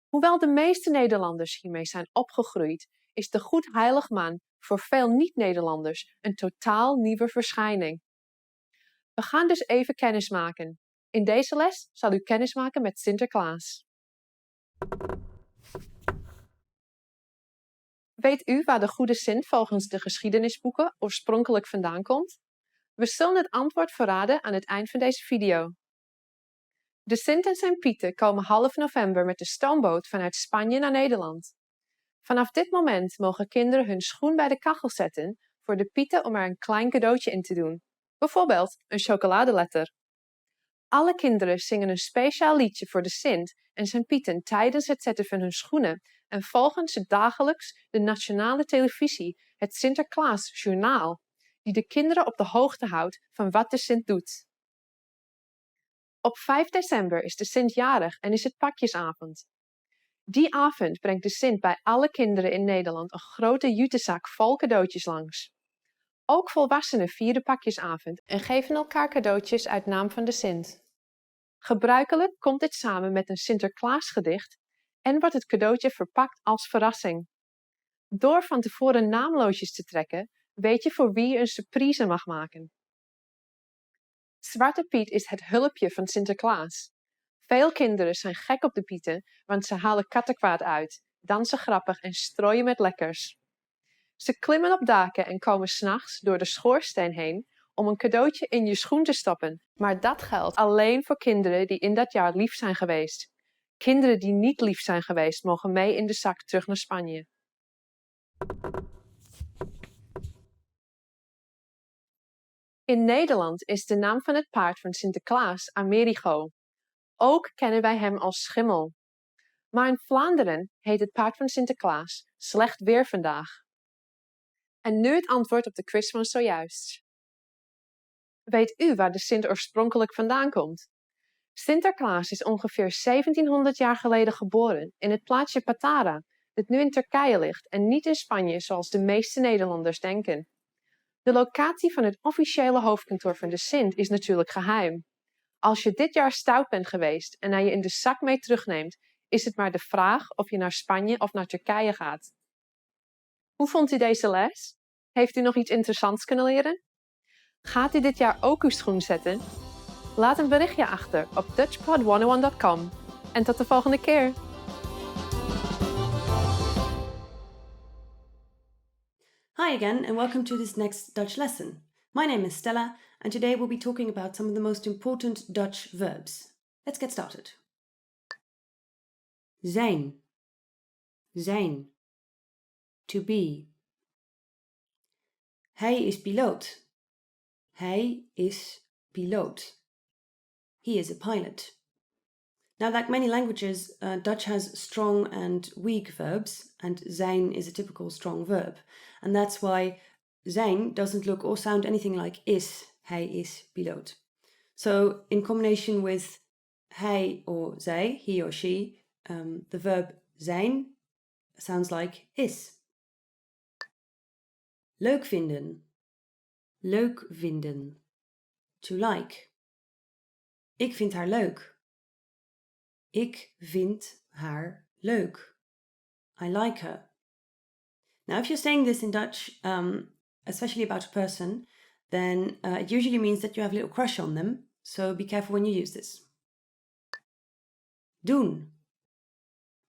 Hoewel de meeste Nederlanders hiermee zijn opgegroeid, is de Goed-Heilig Man voor veel niet-Nederlanders een totaal nieuwe verschijning. We gaan dus even kennismaken. In deze les zal u kennismaken met Sinterklaas. Weet u waar de goede Sint volgens de geschiedenisboeken oorspronkelijk vandaan komt? We zullen het antwoord verraden aan het eind van deze video. De Sint en zijn Pieten komen half november met de stoomboot vanuit Spanje naar Nederland. Vanaf dit moment mogen kinderen hun schoen bij de kachel zetten voor de Pieten om er een klein cadeautje in te doen. Bijvoorbeeld een chocoladeletter. Alle kinderen zingen een speciaal liedje voor de Sint en zijn Pieten tijdens het zetten van hun schoenen en volgen ze dagelijks de nationale televisie, het Sinterklaasjournaal, die de kinderen op de hoogte houdt van wat de Sint doet. Op 5 december is de Sint jarig en is het pakjesavond. Die avond brengt de Sint bij alle kinderen in Nederland een grote jutezak vol cadeautjes langs. Ook volwassenen vieren pakjesavond en geven elkaar cadeautjes uit naam van de Sint. Gebruikelijk komt dit samen met een Sinterklaasgedicht en wordt het cadeautje verpakt als verrassing. Door van tevoren naamloodjes te trekken, weet je voor wie je een surprise mag maken. Zwarte Piet is het hulpje van Sinterklaas. Veel kinderen zijn gek op de Pieten, want ze halen kattenkwaad uit, dansen grappig en strooien met lekkers. Ze klimmen op daken en komen 's nachts door de schoorsteen heen om een cadeautje in je schoen te stoppen. Maar dat geldt alleen voor kinderen die in dat jaar lief zijn geweest. Kinderen die niet lief zijn geweest mogen mee in de zak terug naar Spanje. In Nederland is de naam van het paard van Sinterklaas Amerigo. Ook kennen wij hem als schimmel. Maar in Vlaanderen heet het paard van Sinterklaas slecht weer vandaag. En nu het antwoord op de quiz van zojuist. Weet u waar de Sint oorspronkelijk vandaan komt? Sinterklaas is ongeveer 1700 jaar geleden geboren in het plaatsje Patara, dat nu in Turkije ligt en niet in Spanje zoals de meeste Nederlanders denken. De locatie van het officiële hoofdkantoor van de Sint is natuurlijk geheim. Als je dit jaar stout bent geweest en hij je in de zak mee terugneemt, is het maar de vraag of je naar Spanje of naar Turkije gaat. Hoe vond u deze les? Heeft u nog iets interessants kunnen leren? Gaat u dit jaar ook uw schoen zetten? Laat een berichtje achter op DutchPod101.com. En tot de volgende keer! Hi again and welcome to this next Dutch lesson. My name is Stella and today we'll be talking about some of the most important Dutch verbs. Let's get started. Zijn. Zijn. To be. Hij is piloot. Hij is piloot. He is a pilot. Now, like many languages, Dutch has strong and weak verbs, and zijn is a typical strong verb. And that's why zijn doesn't look or sound anything like is. Hij is piloot. So, in combination with hij or zij, he or she, the verb zijn sounds like is. Leuk vinden. Leuk vinden. To like. Ik vind haar leuk. Ik vind haar leuk. I like her. Now, if you're saying this in Dutch, especially about a person, then it usually means that you have a little crush on them. So be careful when you use this. Doen.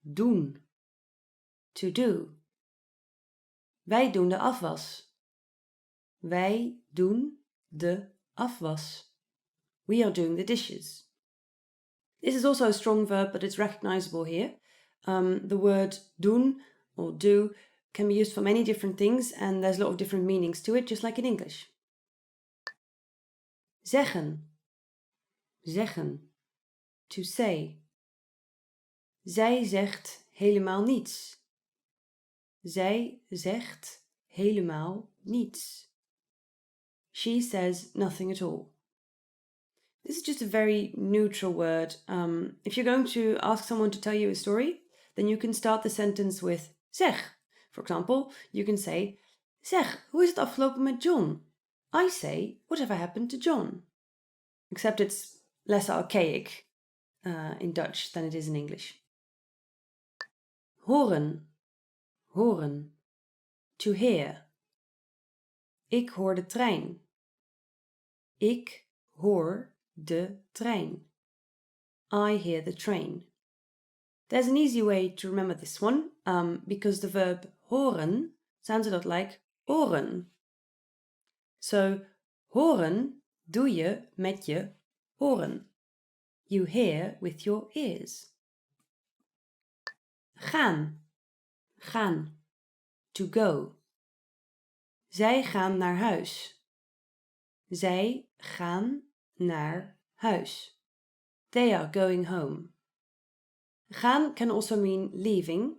Doen. To do. Wij doen de afwas. Wij doen de afwas. We are doing the dishes. This is also a strong verb, but it's recognizable here. The word doen or do can be used for many different things, and there's a lot of different meanings to it, just like in English. Zeggen. Zeggen. To say. Zij zegt helemaal niets. Zij zegt helemaal niets. She says nothing at all. This is just a very neutral word. If you're going to ask someone to tell you a story, then you can start the sentence with zeg. For example, you can say, zeg, hoe is het afgelopen met John? I say, whatever happened to John? Except it's less archaic in Dutch than it is in English. Horen. Horen. To hear. Ik hoor de trein. Ik hoor de trein. I hear the train. There's an easy way to remember this one, because the verb horen sounds a lot like oren. So, horen doe je met je oren. You hear with your ears. Gaan. Gaan. To go. Zij gaan naar huis. Zij gaan naar huis. They are going home. Gaan can also mean leaving.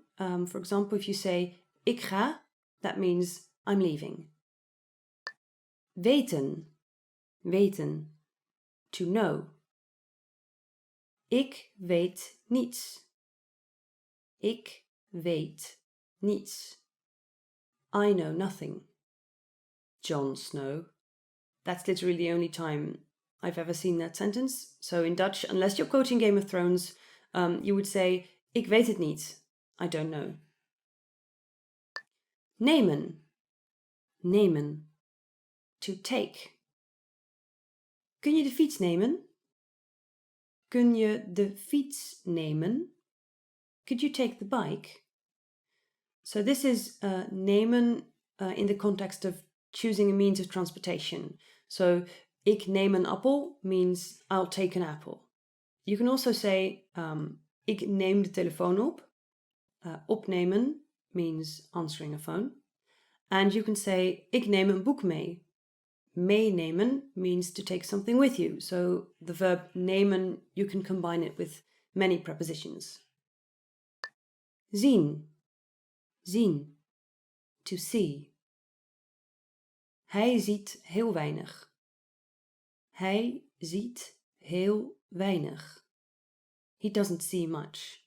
For example, if you say ik ga, that means I'm leaving. Weten. Weten. To know. Ik weet niets. Ik weet niets. I know nothing. Jon Snow. That's literally the only time I've ever seen that sentence. So in Dutch, unless you're quoting Game of Thrones, you would say, ik weet het niet. I don't know. Nemen. Nemen. To take. Kun je de fiets nemen? Kun je de fiets nemen? Could you take the bike? So this is nemen in the context of choosing a means of transportation. So, ik neem een appel means I'll take an apple. You can also say, ik neem de telefoon op. Opnemen means answering a phone. And you can say, ik neem een boek mee. Meenemen means to take something with you. So the verb nemen, you can combine it with many prepositions. Zien. Zien. To see. Hij ziet heel weinig. Hij ziet heel weinig. He doesn't see much.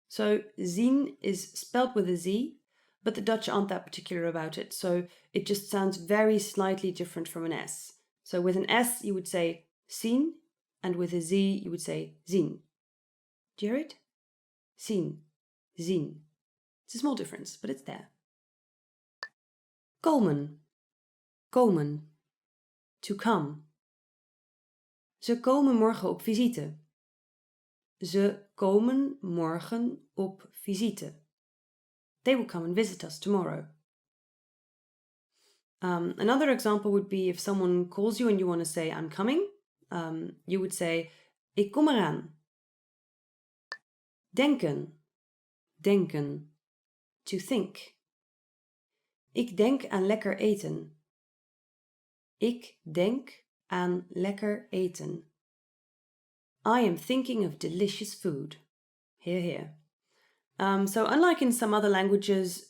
So, zien is spelled with a Z, but the Dutch aren't that particular about it, so it just sounds very slightly different from an S. So with an S you would say zien, and with a Z you would say zien. Do you hear it? Zien. Zien. It's a small difference, but it's there. Komen. Komen. To come. Ze komen morgen op visite. Ze komen morgen op visite. They will come and visit us tomorrow. Another example would be if someone calls you and you want to say, I'm coming, you would say, ik kom eraan. Denken. Denken. To think. Ik denk aan lekker eten. Ik denk aan lekker eten. I am thinking of delicious food. Hear, hear. So unlike in some other languages,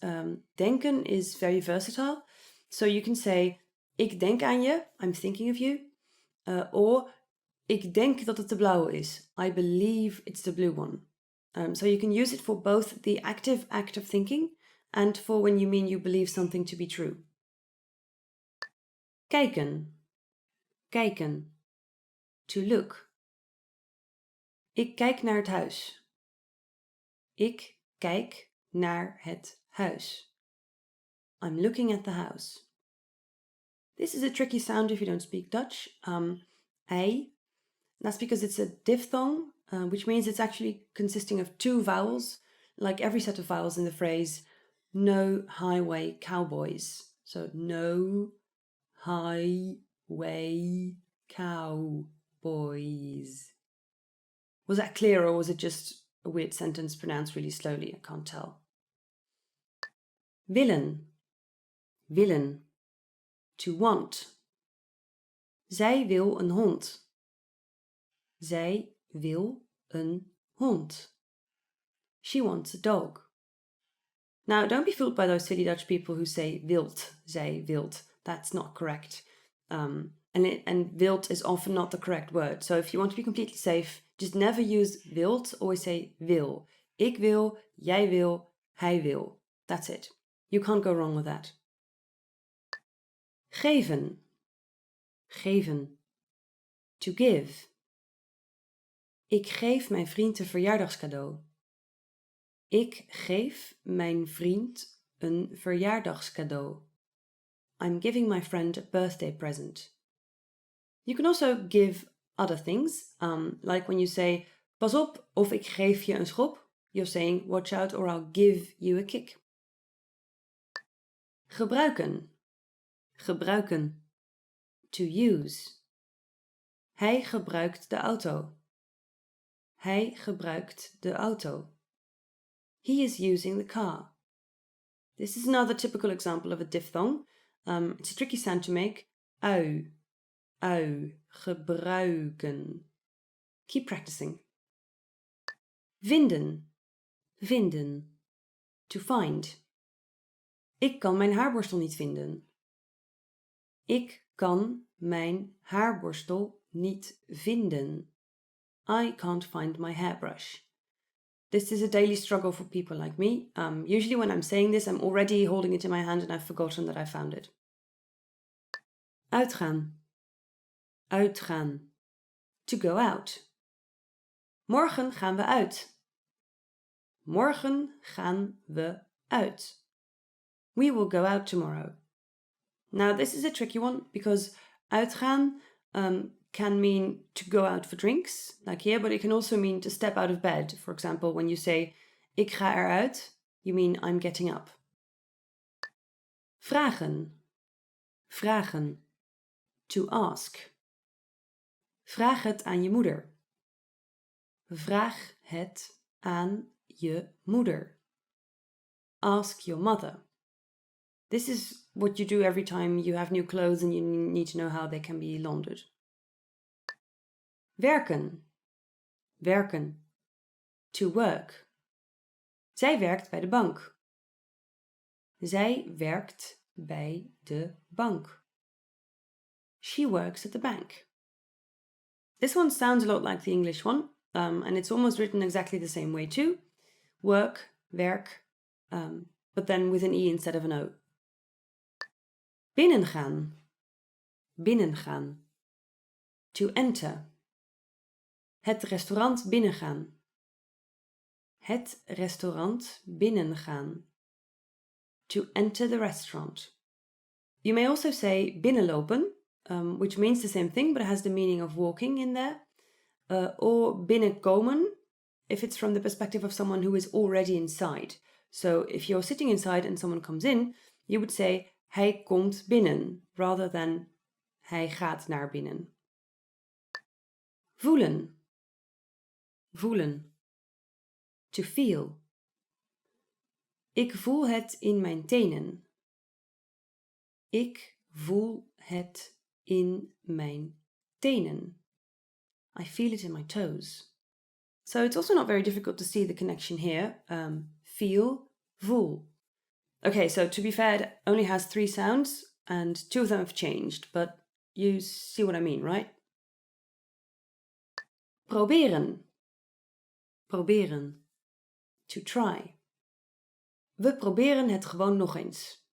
denken is very versatile. So you can say, ik denk aan je, I'm thinking of you. Or, ik denk dat het de blauwe is. I believe it's the blue one. So you can use it for both the active act of thinking and for when you mean you believe something to be true. Kijken. Kijken. To look. Ik kijk naar het huis. Ik kijk naar het huis. I'm looking at the house. This is a tricky sound if you don't speak Dutch. Ei. That's because it's a diphthong, which means it's actually consisting of two vowels, like every set of vowels in the phrase, no highway cowboys. So, no highway cowboys. Was that clear, or was it just a weird sentence pronounced really slowly? I can't tell. Willen. Willen. To want. Zij wil een hond. Zij wil een hond. She wants a dog. Now, don't be fooled by those silly Dutch people who say wilt, zij wilt. That's not correct. And wilt is often not the correct word. So if you want to be completely safe, just never use wilt, always say wil. Ik wil, jij wil, hij wil. That's it. You can't go wrong with that. Geven. Geven. To give. Ik geef mijn vriend een verjaardagscadeau. Ik geef mijn vriend een verjaardagscadeau. I'm giving my friend a birthday present. You can also give other things, like when you say, pas op of ik geef je een schop. You're saying, watch out or I'll give you a kick. Gebruiken. Gebruiken. To use. Hij gebruikt de auto. Hij gebruikt de auto. He is using the car. This is another typical example of a diphthong. It's a tricky sound to make. Ui. Ui. Gebruiken. Keep practicing. Vinden. Vinden. To find. Ik kan mijn haarborstel niet vinden. Ik kan mijn haarborstel niet vinden. I can't find my hairbrush. This is a daily struggle for people like me. Usually when I'm saying this, I'm already holding it in my hand and I've forgotten that I found it. Uitgaan. Uitgaan. To go out. Morgen gaan we uit. Morgen gaan we uit. We will go out tomorrow. Now this is a tricky one because uitgaan can mean to go out for drinks, like here, but it can also mean to step out of bed. For example, when you say, ik ga eruit, you mean I'm getting up. Vragen. Vragen. To ask. Vraag het aan je moeder. Vraag het aan je moeder. Ask your mother. This is what you do every time you have new clothes and you need to know how they can be laundered. Werken. Werken. To work. Zij werkt bij de bank. Zij werkt bij de bank. She works at the bank. This one sounds a lot like the English one, and it's almost written exactly the same way too. Work, werk, but then with an E instead of an O. Binnengaan. Binnengaan. To enter. Het restaurant binnengaan. Het restaurant binnengaan. To enter the restaurant. You may also say binnenlopen, which means the same thing but has the meaning of walking in there. Or binnenkomen, if it's from the perspective of someone who is already inside. So if you're sitting inside and someone comes in, you would say hij komt binnen, rather than hij gaat naar binnen. Voelen. Voelen. To feel. Ik voel het in mijn tenen. Ik voel het in mijn tenen. I feel it in my toes. So it's also not very difficult to see the connection here. Feel, voel. Okay, so to be fair, it only has 3 sounds, and 2 of them have changed, but you see what I mean, right? Proberen. Proberen. To try. We proberen het gewoon nog eens.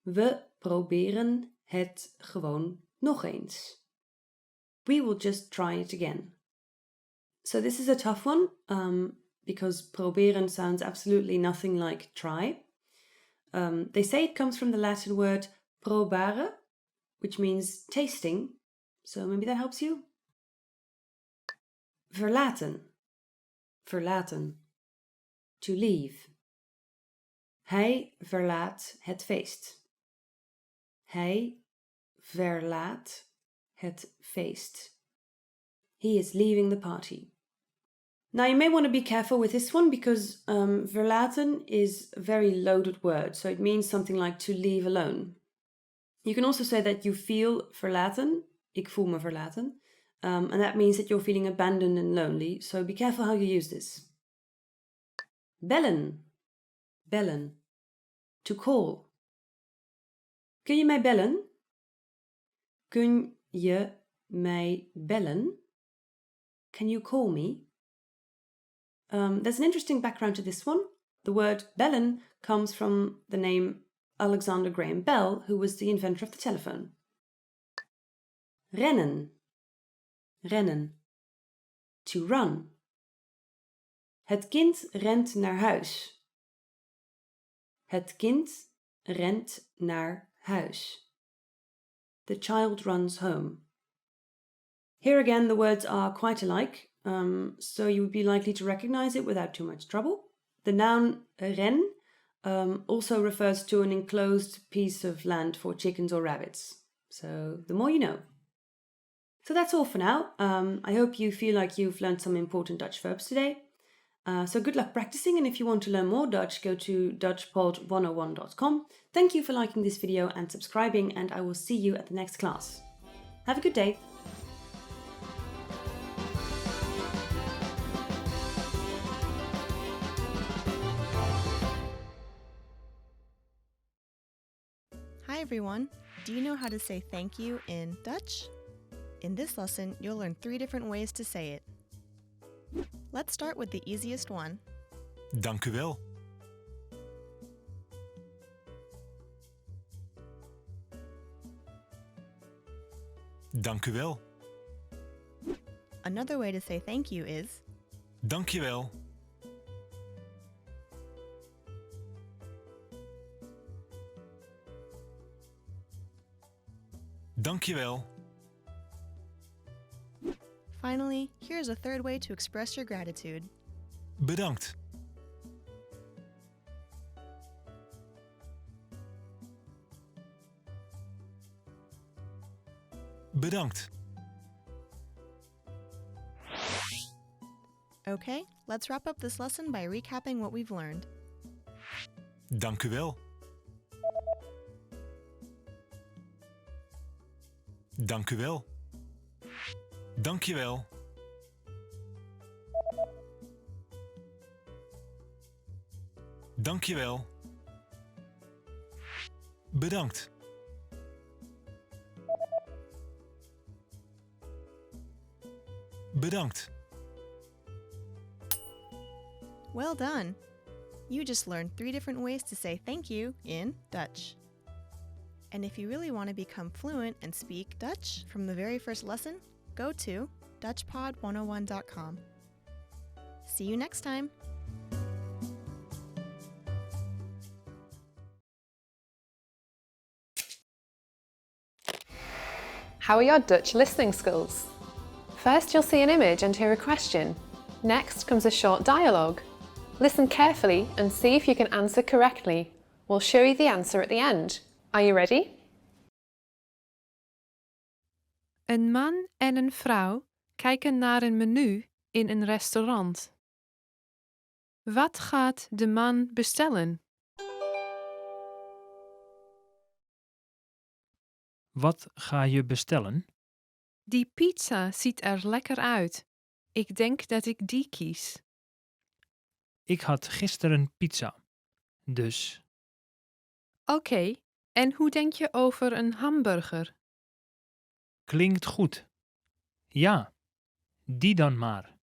We proberen het gewoon nog eens. We will just try it again. So this is a tough one, because proberen sounds absolutely nothing like try. They say it comes from the Latin word probare, which means tasting. So maybe that helps you. Verlaten. Verlaten. To leave. Hij verlaat het feest. Hij verlaat het feest. He is leaving the party. Now you may want to be careful with this one because verlaten is a very loaded word. So it means something like to leave alone. You can also say that you feel verlaten. Ik voel me verlaten. And that means that you're feeling abandoned and lonely. So be careful how you use this. Bellen. Bellen. To call. Kun je mij bellen? Kun je mij bellen? Can you call me? There's an interesting background to this one. The word bellen comes from the name Alexander Graham Bell, who was the inventor of the telephone. Rennen. Rennen. To run. Het kind rent naar huis. Het kind rent naar huis. The child runs home. Here again, the words are quite alike, so you would be likely to recognize it without too much trouble. The noun ren also refers to an enclosed piece of land for chickens or rabbits. So the more you know. So that's all for now. I hope you feel like you've learned some important Dutch verbs today. So good luck practicing, and if you want to learn more Dutch, go to dutchpod101.com. Thank you for liking this video and subscribing, and I will see you at the next class. Have a good day. Hi everyone! Do you know how to say thank you in Dutch? In this lesson, you'll learn 3 different ways to say it. Let's start with the easiest one. Dank u wel. Dank u wel. Another way to say thank you is Dank je wel. Dank je wel. Finally, here's a third way to express your gratitude. Bedankt. Bedankt. Okay, let's wrap up this lesson by recapping what we've learned. Dank u wel. Dank u wel. Dank je wel. Dank je wel. Bedankt. Bedankt. Well done! You just learned 3 different ways to say thank you in Dutch. And if you really want to become fluent and speak Dutch from the very first lesson, go to dutchpod101.com. See you next time! How are your Dutch listening skills? First, you'll see an image and hear a question. Next comes a short dialogue. Listen carefully and see if you can answer correctly. We'll show you the answer at the end. Are you ready? Een man en een vrouw kijken naar een menu in een restaurant. Wat gaat de man bestellen? Wat ga je bestellen? Die pizza ziet er lekker uit. Ik denk dat ik die kies. Ik had gisteren pizza. Dus Oké, en hoe denk je over een hamburger? klinkt goed. Ja, die dan maar.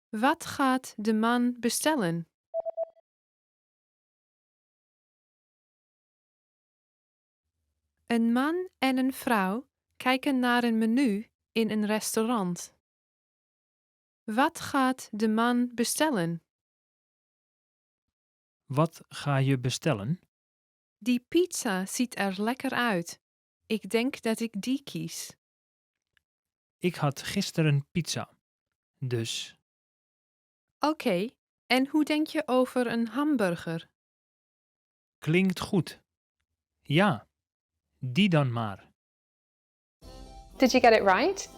Wat gaat de man bestellen? Een man en een vrouw kijken naar een menu in een restaurant. Wat gaat de man bestellen? Wat ga je bestellen? Die pizza ziet er lekker uit. Ik denk dat ik die kies. Ik had gisteren pizza. Dus Oké, en hoe denk je over een hamburger? klinkt goed. Ja, die dan maar. Did you get it right?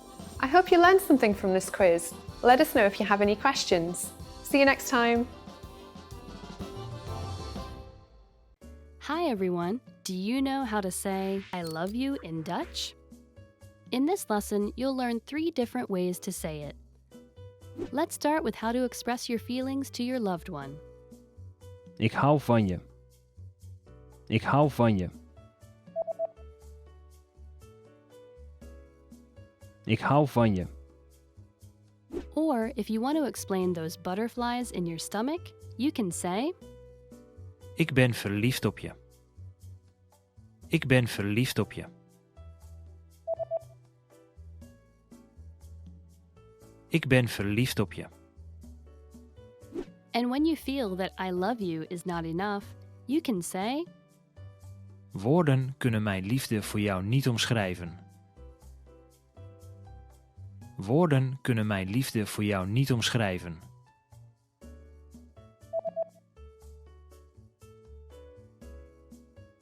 I hope you learned something from this quiz. Let us know if you have any questions. See you next time. Hi everyone! Do you know how to say I love you in Dutch? In this lesson, you'll learn 3 different ways to say it. Let's start with how to express your feelings to your loved one. Ik hou van je. Ik hou van je. Ik hou van je. Or if you want to explain those butterflies in your stomach, you can say Ik ben verliefd op je. Ik ben verliefd op je. Ik ben verliefd op je. And when you feel that I love you is not enough, you can say Woorden kunnen mijn liefde voor jou niet omschrijven. Woorden kunnen mijn liefde voor jou niet omschrijven.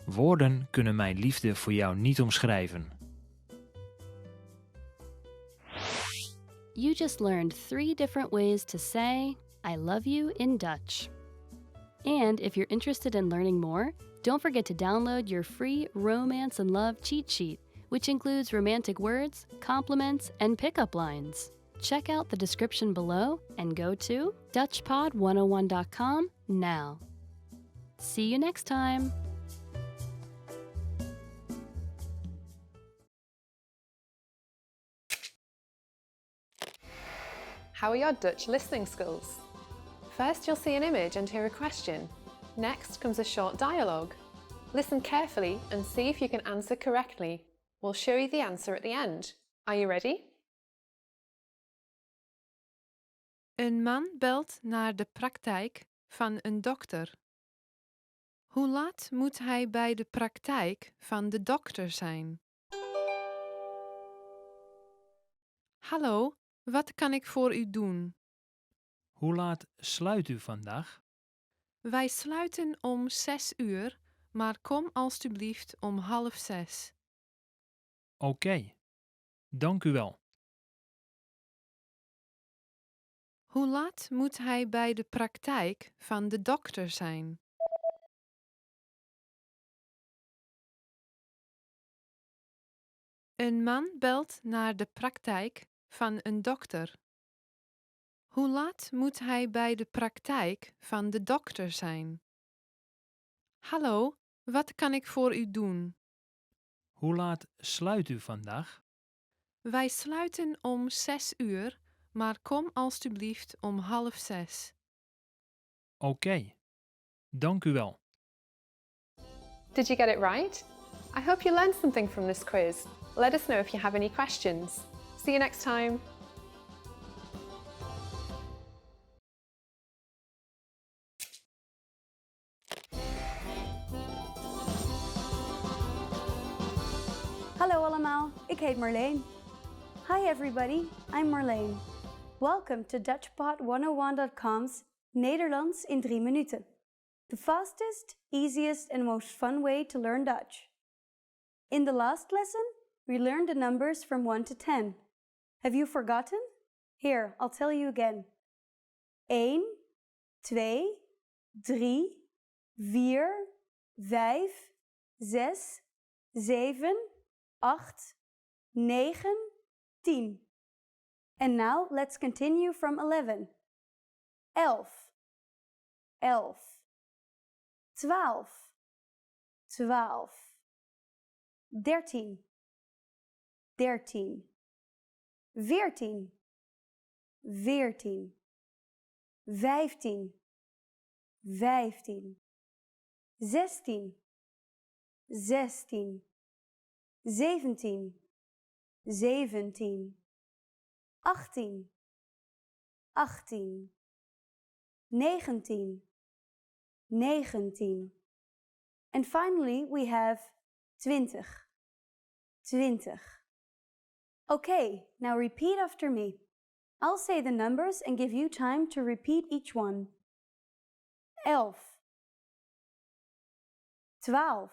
Woorden kunnen mijn liefde voor jou niet omschrijven. You just learned 3 different ways to say I love you in Dutch. And if you're interested in learning more, don't forget to download your free Romance and Love cheat sheet, which includes romantic words, compliments, and pickup lines. Check out the description below and go to DutchPod101.com now. See you next time! How are your Dutch listening skills? First, you'll see an image and hear a question. Next comes a short dialogue. Listen carefully and see if you can answer correctly. We'll show you the answer at the end. Are you ready? Een man belt naar de praktijk van een dokter. Hoe laat moet hij bij de praktijk van de dokter zijn? Hallo, wat kan ik voor u doen? Hoe laat sluit u vandaag? Wij sluiten om 6 uur, maar kom alstublieft om 5:30. Oké, dank u wel. Hoe laat moet hij bij de praktijk van de dokter zijn? Een man belt naar de praktijk van een dokter. Hoe laat moet hij bij de praktijk van de dokter zijn? Hallo, wat kan ik voor u doen? Hoe laat sluit u vandaag? Wij sluiten om 6 uur, maar kom alstublieft om 5:30. Oké, dank u wel. Did you get it right? I hope you learned something from this quiz. Let us know if you have any questions. See you next time. Hallo allemaal, ik heet Marleen. Hi everybody, I'm Marleen. Welcome to DutchPod101.com's Nederlands in 3 minuten. The fastest, easiest and most fun way to learn Dutch. In the last lesson, we learned the numbers from 1 to 10. Have you forgotten? Here, I'll tell you again. 1, 2, 3, 4, 5, 6, 7, 8, 9, 10. And now let's continue from 11. 11, 11, 12, 12, 13, 13, 14, 14, 15, 15, 16, 16, 17, 17, 18, 18, 19, 19, And finally, we have 20. 20. Okay, now repeat after me. I'll say the numbers and give you time to repeat each one. 11, 12,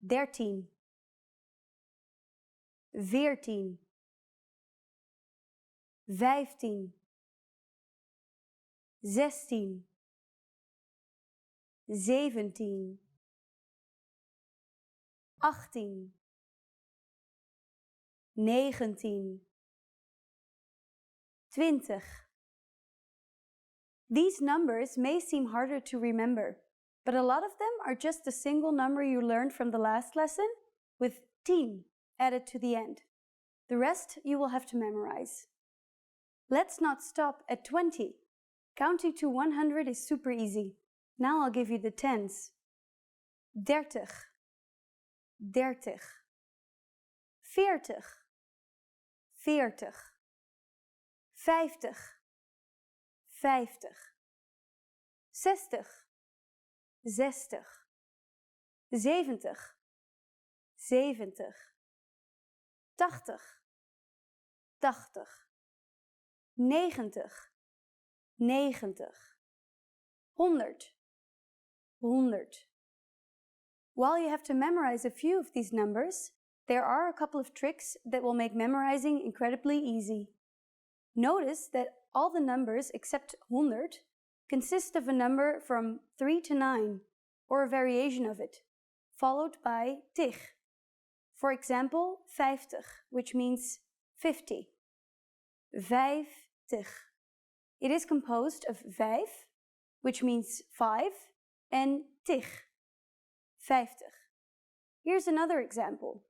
13, 14, 15, 16, 17, 18, 19, 20. These numbers may seem harder to remember, but a lot of them are just a single number you learned from the last lesson with 10 added to the end. The rest you will have to memorize. Let's not stop at 20. Counting to 100 is super easy. Now I'll give you the tens. 30, 30, 40, 40, 50, 50, 60, 60, 70, 70, 80, 80, 90, 90, 100, 100. While you have to memorize a few of these numbers, there are a couple of tricks that will make memorizing incredibly easy. Notice that all the numbers except 100 consist of a number from 3 to 9, or a variation of it, followed by tig. For example, 50, which means 50. 50. It is composed of 5, which means 5, and tig, 50. Here's another example.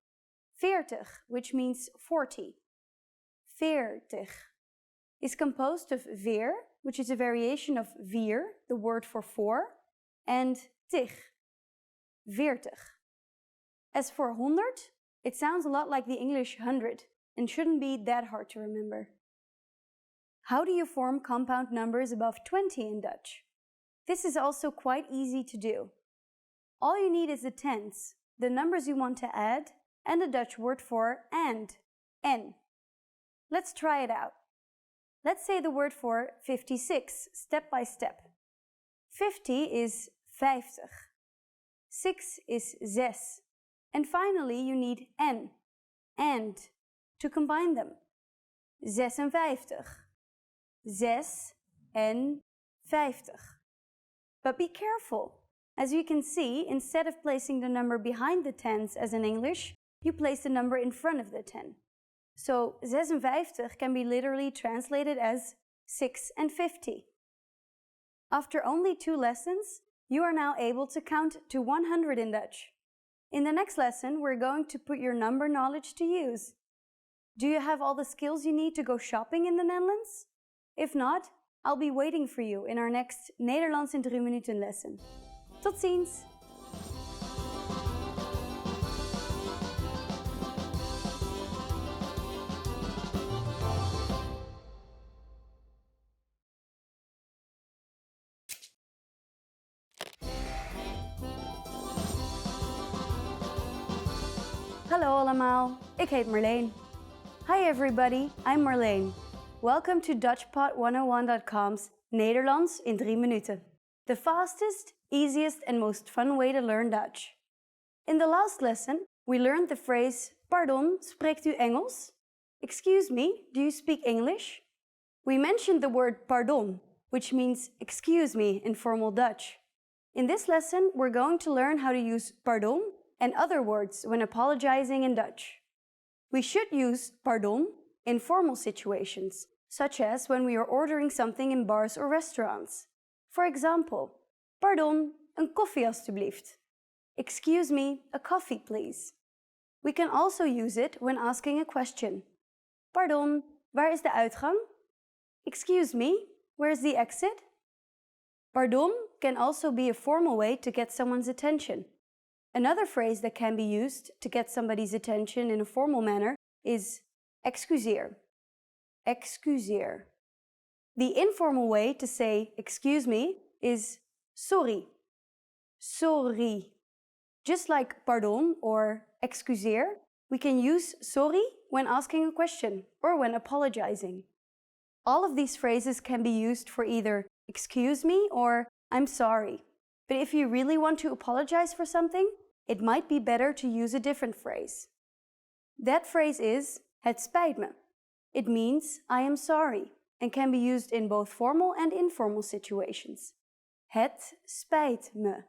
40, which means 40. 40 is composed of veer, which is a variation of vier, the word for four, and tig, 40. As for 100, it sounds a lot like the English 100 and shouldn't be that hard to remember. How do you form compound numbers above 20 in Dutch? This is also quite easy to do. All you need is the tens, the numbers you want to add, and the Dutch word for and, en. Let's try it out. Let's say the word for 56, step by step. 50 is 50. 6 is 6. And finally, you need en, and, to combine them. 56. 6 en 50. But be careful. As you can see, instead of placing the number behind the tens as in English, you place the number in front of the 10. So 56 can be literally translated as 6 and 50. After only 2 lessons, you are now able to count to 100 in Dutch. In the next lesson, we're going to put your number knowledge to use. Do you have all the skills you need to go shopping in the Netherlands? If not, I'll be waiting for you in our next Nederlands in 3 minuten lesson. Tot ziens! Hallo allemaal, ik heet Marleen. Hi everybody, I'm Marleen. Welcome to DutchPod101.com's Nederlands in 3 minuten. The fastest, easiest and most fun way to learn Dutch. In the last lesson, we learned the phrase Pardon, spreekt u Engels? Excuse me, do you speak English? We mentioned the word pardon, which means excuse me in formal Dutch. In this lesson, we're going to learn how to use pardon and other words when apologizing in Dutch. We should use pardon in formal situations, such as when we are ordering something in bars or restaurants. For example, pardon, een koffie alstublieft. Excuse me, a coffee please. We can also use it when asking a question. Pardon, waar is de uitgang? Excuse me, where is the exit? Pardon can also be a formal way to get someone's attention. Another phrase that can be used to get somebody's attention in a formal manner is excuseer. Excuseer. The informal way to say excuse me is sorry. sorry. Just like pardon or excuseer, we can use sorry when asking a question or when apologizing. All of these phrases can be used for either excuse me or I'm sorry. But if you really want to apologize for something, it might be better to use a different phrase. That phrase is het spijt me. It means I am sorry and can be used in both formal and informal situations. Het spijt me.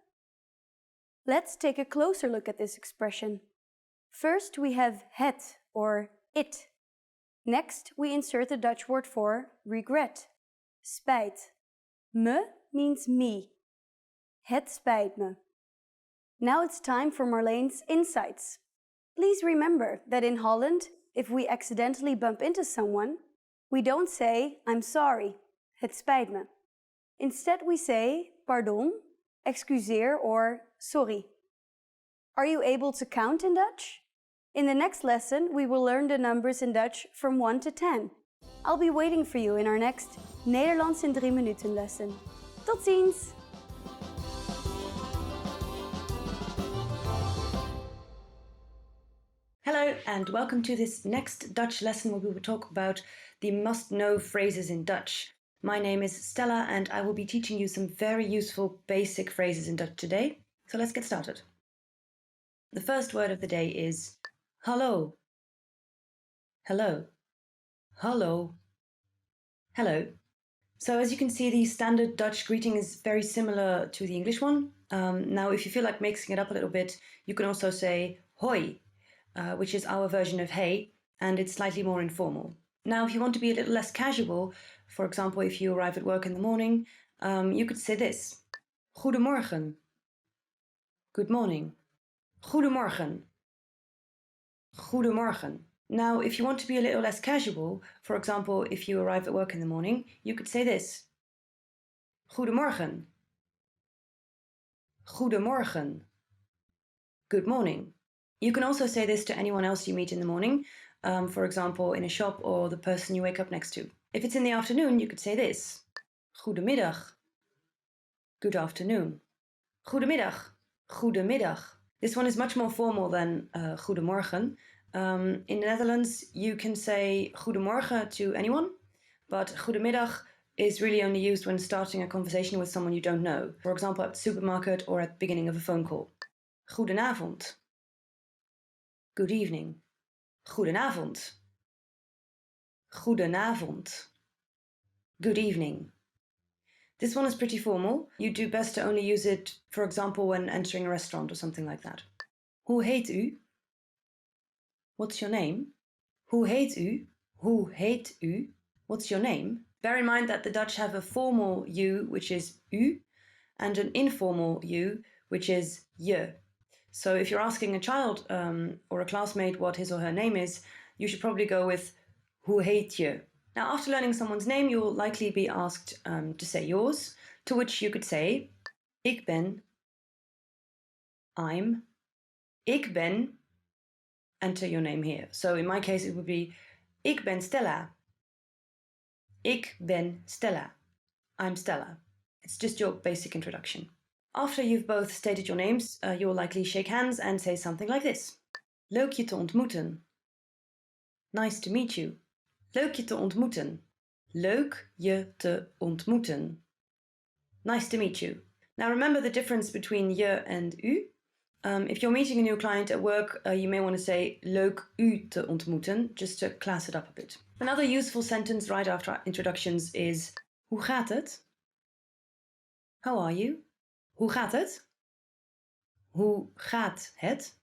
Let's take a closer look at this expression. First, we have het or it. Next, we insert the Dutch word for regret, spijt. Me means me. Het spijt me. Now it's time for Marlene's insights. Please remember that in Holland, if we accidentally bump into someone, we don't say, I'm sorry, het spijt me. Instead, we say, pardon, excuseer, or sorry. Are you able to count in Dutch? In the next lesson, we will learn the numbers in Dutch from 1 to 10. I'll be waiting for you in our next Nederlands in 3 minuten lesson. Tot ziens! Hello and welcome to this next Dutch lesson where we will talk about the must-know phrases in Dutch. My name is Stella and I will be teaching you some very useful basic phrases in Dutch today. So let's get started. The first word of the day is hallo. Hello. Hallo. Hello. So as you can see, the standard Dutch greeting is very similar to the English one. Now, if you feel like mixing it up a little bit, you can also say hoi, which is our version of hey, and it's slightly more informal. Now, if you want to be a little less casual, for example, if you arrive at work in the morning, you could say this. Goedemorgen. Good morning. Goedemorgen. Goedemorgen. Now, if you want to be a little less casual, for example, if you arrive at work in the morning, you could say this. Goedemorgen. Goedemorgen. Good morning. You can also say this to anyone else you meet in the morning, for example, in a shop or the person you wake up next to. If it's in the afternoon, you could say this. Goedemiddag. Good afternoon. Goedemiddag. Goedemiddag. This one is much more formal than goedemorgen. In the Netherlands, you can say goedemorgen to anyone, but goedemiddag is really only used when starting a conversation with someone you don't know, for example, at the supermarket or at the beginning of a phone call. Goedenavond. Good evening. Goedenavond. Goedenavond. Good evening. This one is pretty formal. You do best to only use it, for example, when entering a restaurant or something like that. Hoe heet u? What's your name? Hoe heet u? Hoe heet u? What's your name? Bear in mind that the Dutch have a formal you, which is u, and an informal you, which is je. So if you're asking a child or a classmate what his or her name is, you should probably go with hoe heet je? Now, after learning someone's name, you will likely be asked to say yours, to which you could say, ik ben, I'm, ik ben, enter your name here. So in my case, it would be, ik ben Stella. Ik ben Stella. I'm Stella. It's just your basic introduction. After you've both stated your names, you'll likely shake hands and say something like this. Leuk je te ontmoeten. Nice to meet you. Leuk je te ontmoeten. Leuk je te ontmoeten. Nice to meet you. Now remember the difference between je and u. If you're meeting a new client at work, you may want to say leuk u te ontmoeten, just to class it up a bit. Another useful sentence right after introductions is hoe gaat het? How are you? Hoe gaat het? Hoe gaat het?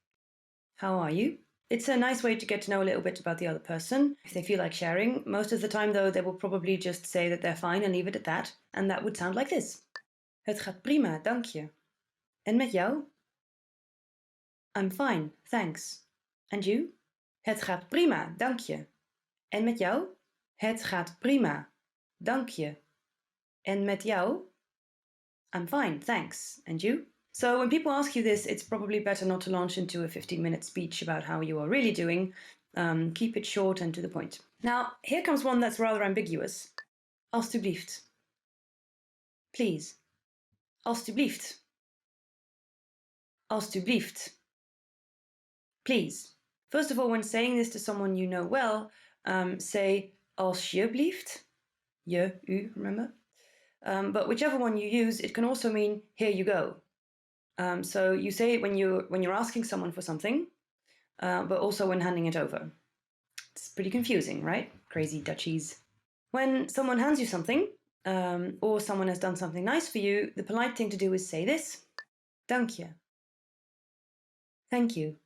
How are you? It's a nice way to get to know a little bit about the other person, if they feel like sharing. Most of the time, though, they will probably just say that they're fine and leave it at that. And that would sound like this. Het gaat prima, dank je. En met jou? I'm fine, thanks. And you? Het gaat prima, dank je. En met jou? Het gaat prima, dank je. En met jou? I'm fine, thanks. And you? So when people ask you this, it's probably better not to launch into a 15-minute speech about how you are really doing. Keep it short and to the point. Now, here comes one that's rather ambiguous. Alstublieft. Please. Alstublieft. alstublieft. Please. First of all, when saying this to someone you know well, say alsjeblieft. Je, u, remember? But whichever one you use, it can also mean here you go. So you say it when you're asking someone for something, but also when handing it over. It's pretty confusing, right? Crazy Dutchies. When someone hands you something, or someone has done something nice for you, the polite thing to do is say this. Dank je. Thank you.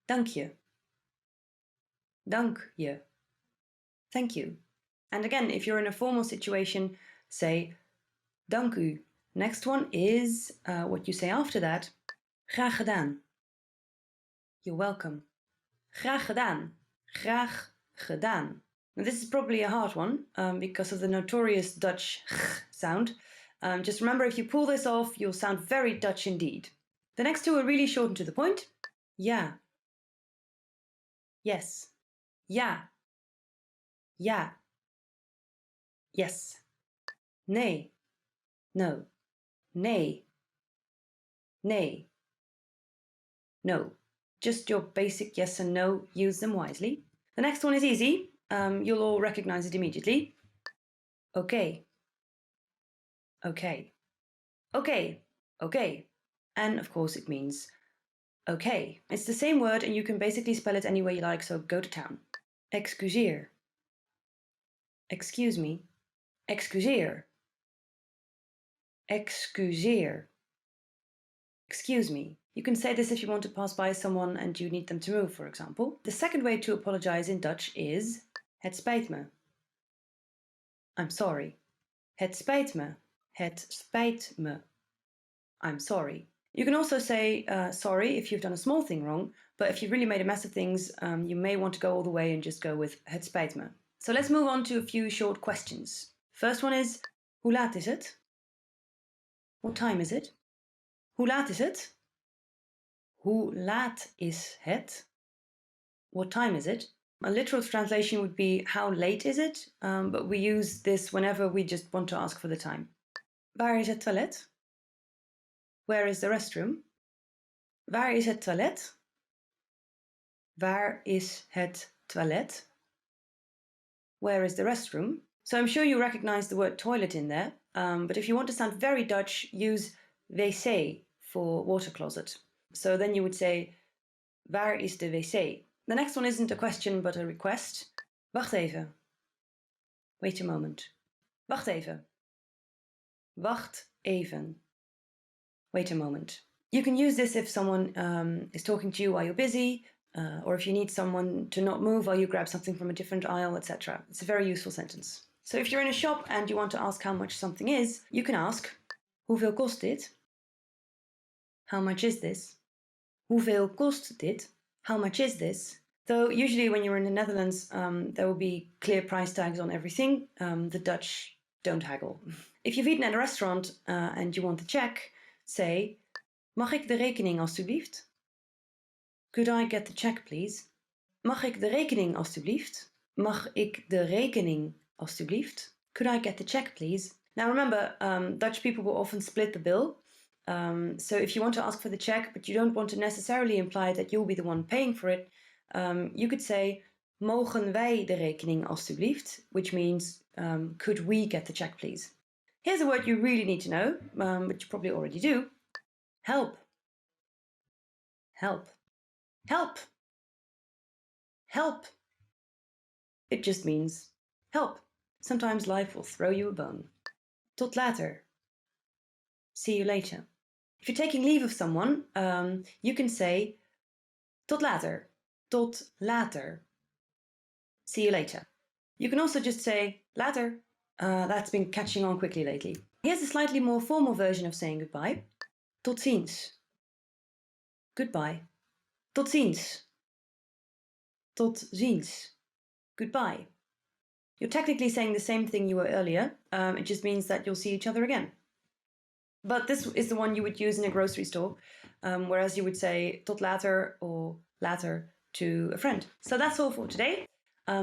Dank je. Dank je. Thank you. And again, if you're in a formal situation, say dank u. Next one is what you say after that. Graag gedaan. You're welcome. Graag gedaan. Graag gedaan. Now, this is probably a hard one because of the notorious Dutch sound. Just remember, if you pull this off, you'll sound very Dutch indeed. The next two are really short and to the point. Ja. Yes. Ja. Ja. Yes. Nee. No. Nee. Nee. No. Just your basic yes and no. Use them wisely. The next one is easy. You'll all recognize it immediately. Okay. Okay. Okay. Okay. And of course it means okay. It's the same word and you can basically spell it any way you like, so go to town. Excuseer. Excuse me. Excuseer. Excuseer. Excuse me. You can say this if you want to pass by someone and you need them to move, for example. The second way to apologize in Dutch is het spijt me. I'm sorry. Het spijt me. Het spijt me. I'm sorry. You can also say sorry if you've done a small thing wrong, but if you've really made a mess of things, you may want to go all the way and just go with het spijt me. So let's move on to a few short questions. First one is, hoe laat is het? What time is it? Hoe laat is het? Hoe laat is het? What time is it? A literal translation would be, how late is it? But we use this whenever we just want to ask for the time. Waar is het toilet? Where is the restroom? Waar is het toilet? Waar is het toilet? Where is the restroom? So I'm sure you recognize the word toilet in there, but if you want to sound very Dutch, use wc for water closet. So then you would say, waar is de wc? The next one isn't a question, but a request. Wacht even. Wait a moment. Wacht even. Wacht even. Wait a moment. You can use this if someone is talking to you while you're busy, or if you need someone to not move while you grab something from a different aisle, etc. It's a very useful sentence. So if you're in a shop and you want to ask how much something is, you can ask, hoeveel kost dit? How much is this? Hoeveel kost dit? How much is this? Though usually when you're in the Netherlands, there will be clear price tags on everything. The Dutch don't haggle. If you've eaten at a restaurant and you want the check, say, mag ik de rekening alstublieft? Could I get the check, please? Mag ik de rekening alstublieft? Mag ik de rekening alstublieft? Could I get the check, please? Now remember, Dutch people will often split the bill. So if you want to ask for the check, but you don't want to necessarily imply that you'll be the one paying for it, you could say, mogen wij de rekening alstublieft? Which means, could we get the check, please? Here's a word you really need to know, but you probably already do. Help. Help. Help. Help. It just means help. Sometimes life will throw you a bone. Tot later. See you later. If you're taking leave of someone, you can say tot later. Tot later. See you later. You can also just say later. That's been catching on quickly lately. Here's a slightly more formal version of saying goodbye. Tot ziens. Goodbye. Tot ziens. Tot ziens. Goodbye. You're technically saying the same thing you were earlier. It just means that you'll see each other again. But this is the one you would use in a grocery store, whereas you would say tot later or later to a friend. So that's all for today.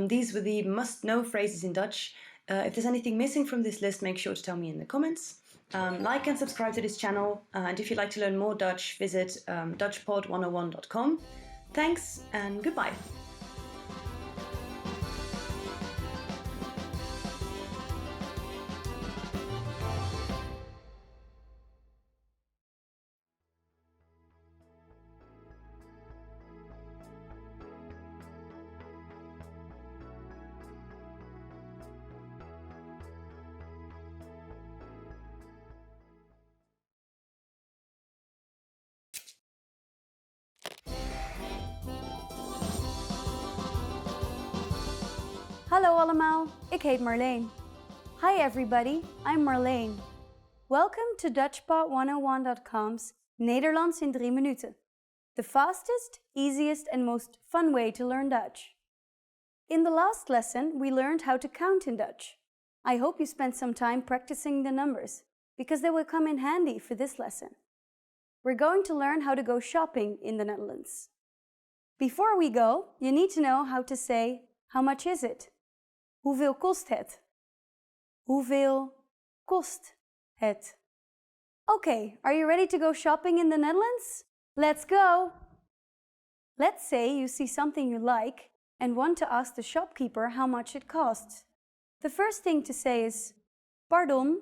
These were the must-know phrases in Dutch. If there's anything missing from this list, make sure to tell me in the comments. Like and subscribe to this channel. And if you'd like to learn more Dutch, visit DutchPod101.com. Thanks and goodbye. Hallo allemaal, ik heet Marleen. Hi everybody, I'm Marleen. Welcome to DutchPod101.com's Nederlands in 3 minuten. The fastest, easiest and most fun way to learn Dutch. In the last lesson, we learned how to count in Dutch. I hope you spent some time practicing the numbers, because they will come in handy for this lesson. We're going to learn how to go shopping in the Netherlands. Before we go, you need to know how to say, how much is it? Hoeveel kost het? Hoeveel kost het? Okay, are you ready to go shopping in the Netherlands? Let's go! Let's say you see something you like and want to ask the shopkeeper how much it costs. The first thing to say is, pardon.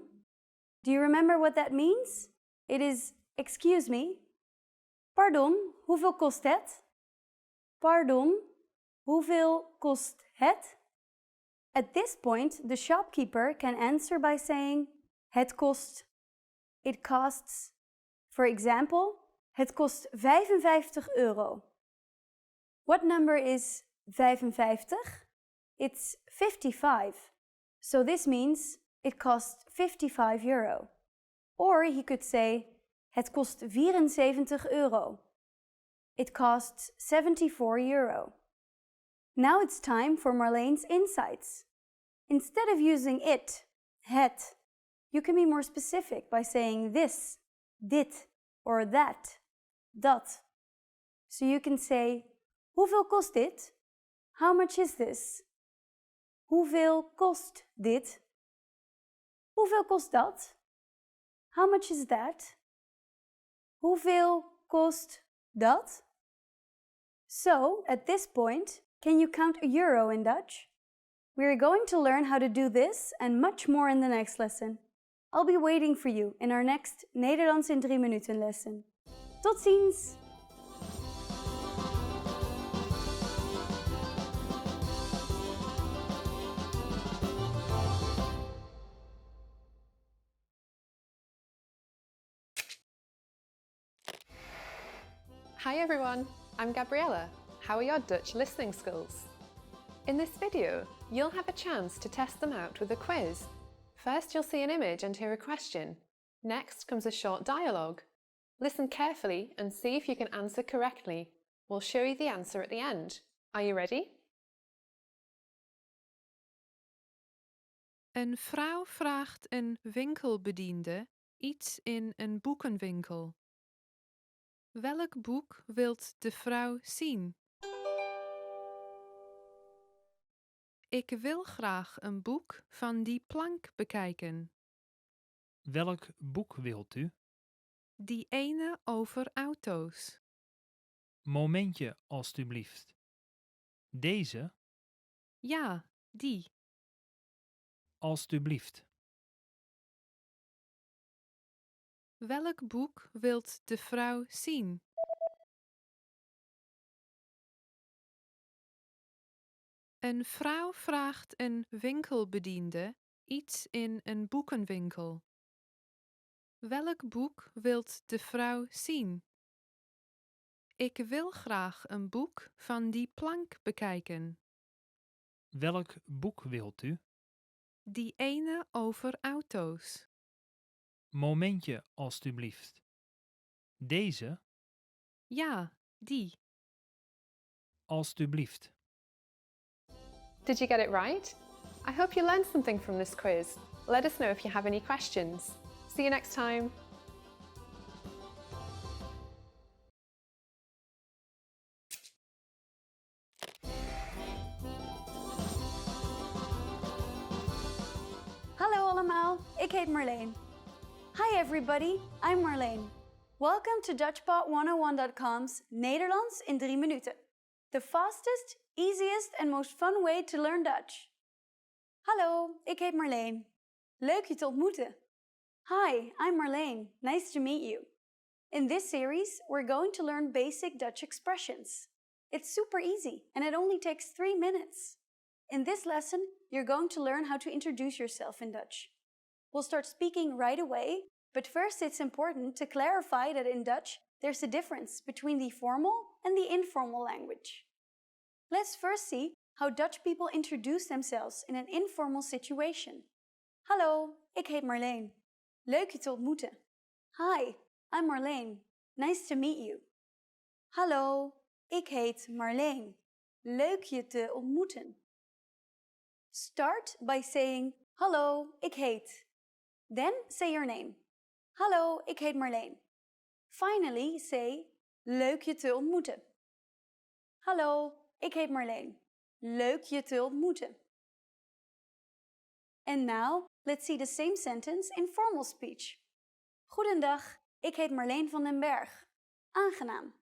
Do you remember what that means? It is, excuse me. Pardon, hoeveel kost het? Pardon, hoeveel kost het? At this point, the shopkeeper can answer by saying, het kost. It costs. For example, het kost €55. What number is 55? It's 55. So this means it costs €55. Or he could say, het kost €74. It costs €74. Now it's time for Marleen's insights. Instead of using it, het, you can be more specific by saying this, dit, or that, dat. So you can say, hoeveel kost dit? How much is this? Hoeveel kost dit? Hoeveel kost dat? How much is that? Hoeveel kost dat? So, at this point, can you count €1 in Dutch? We're going to learn how to do this and much more in the next lesson. I'll be waiting for you in our next Nederlands in 3 minuten lesson. Tot ziens! Hi everyone, I'm Gabriella. How are your Dutch listening skills? In this video, you'll have a chance to test them out with a quiz. First, you'll see an image and hear a question. Next comes a short dialogue. Listen carefully and see if you can answer correctly. We'll show you the answer at the end. Are you ready? Een vrouw vraagt een winkelbediende iets in een boekenwinkel. Welk boek wilt de vrouw zien? Ik wil graag een boek van die plank bekijken. Welk boek wilt u? Die ene over auto's. Momentje, alstublieft. Deze, Ja, die. alstublieft. Welk boek wilt de vrouw zien? Een vrouw vraagt een winkelbediende iets in een boekenwinkel. Welk boek wilt de vrouw zien? Ik wil graag een boek van die plank bekijken. Welk boek wilt u? Die ene over auto's. Momentje, alstublieft. Deze, Ja, die. alstublieft. Did you get it right? I hope you learned something from this quiz. Let us know if you have any questions. See you next time. Hallo allemaal, ik heet Marleen. Hi everybody, I'm Marleen. Welcome to DutchPod101.com's Nederlands in 3 minuten. The fastest, easiest and most fun way to learn Dutch. Hallo, ik heet Marleen. Leuk je te ontmoeten. Hi, I'm Marleen. Nice to meet you. In this series, we're going to learn basic Dutch expressions. It's super easy and it only takes 3 minutes. In this lesson, you're going to learn how to introduce yourself in Dutch. We'll start speaking right away, but first it's important to clarify that in Dutch, there's a difference between the formal and the informal language. Let's first see how Dutch people introduce themselves in an informal situation. Hallo, ik heet Marleen. Leuk je te ontmoeten. Hi, I'm Marleen. Nice to meet you. Hallo, ik heet Marleen. Leuk je te ontmoeten. Start by saying, hallo, ik heet. Then say your name. Hallo, ik heet Marleen. Finally say, leuk je te ontmoeten. Hallo, ik heet Marleen. Leuk je te ontmoeten. And now, let's see the same sentence in formal speech. Goedendag, ik heet Marleen van den Berg. Aangenaam.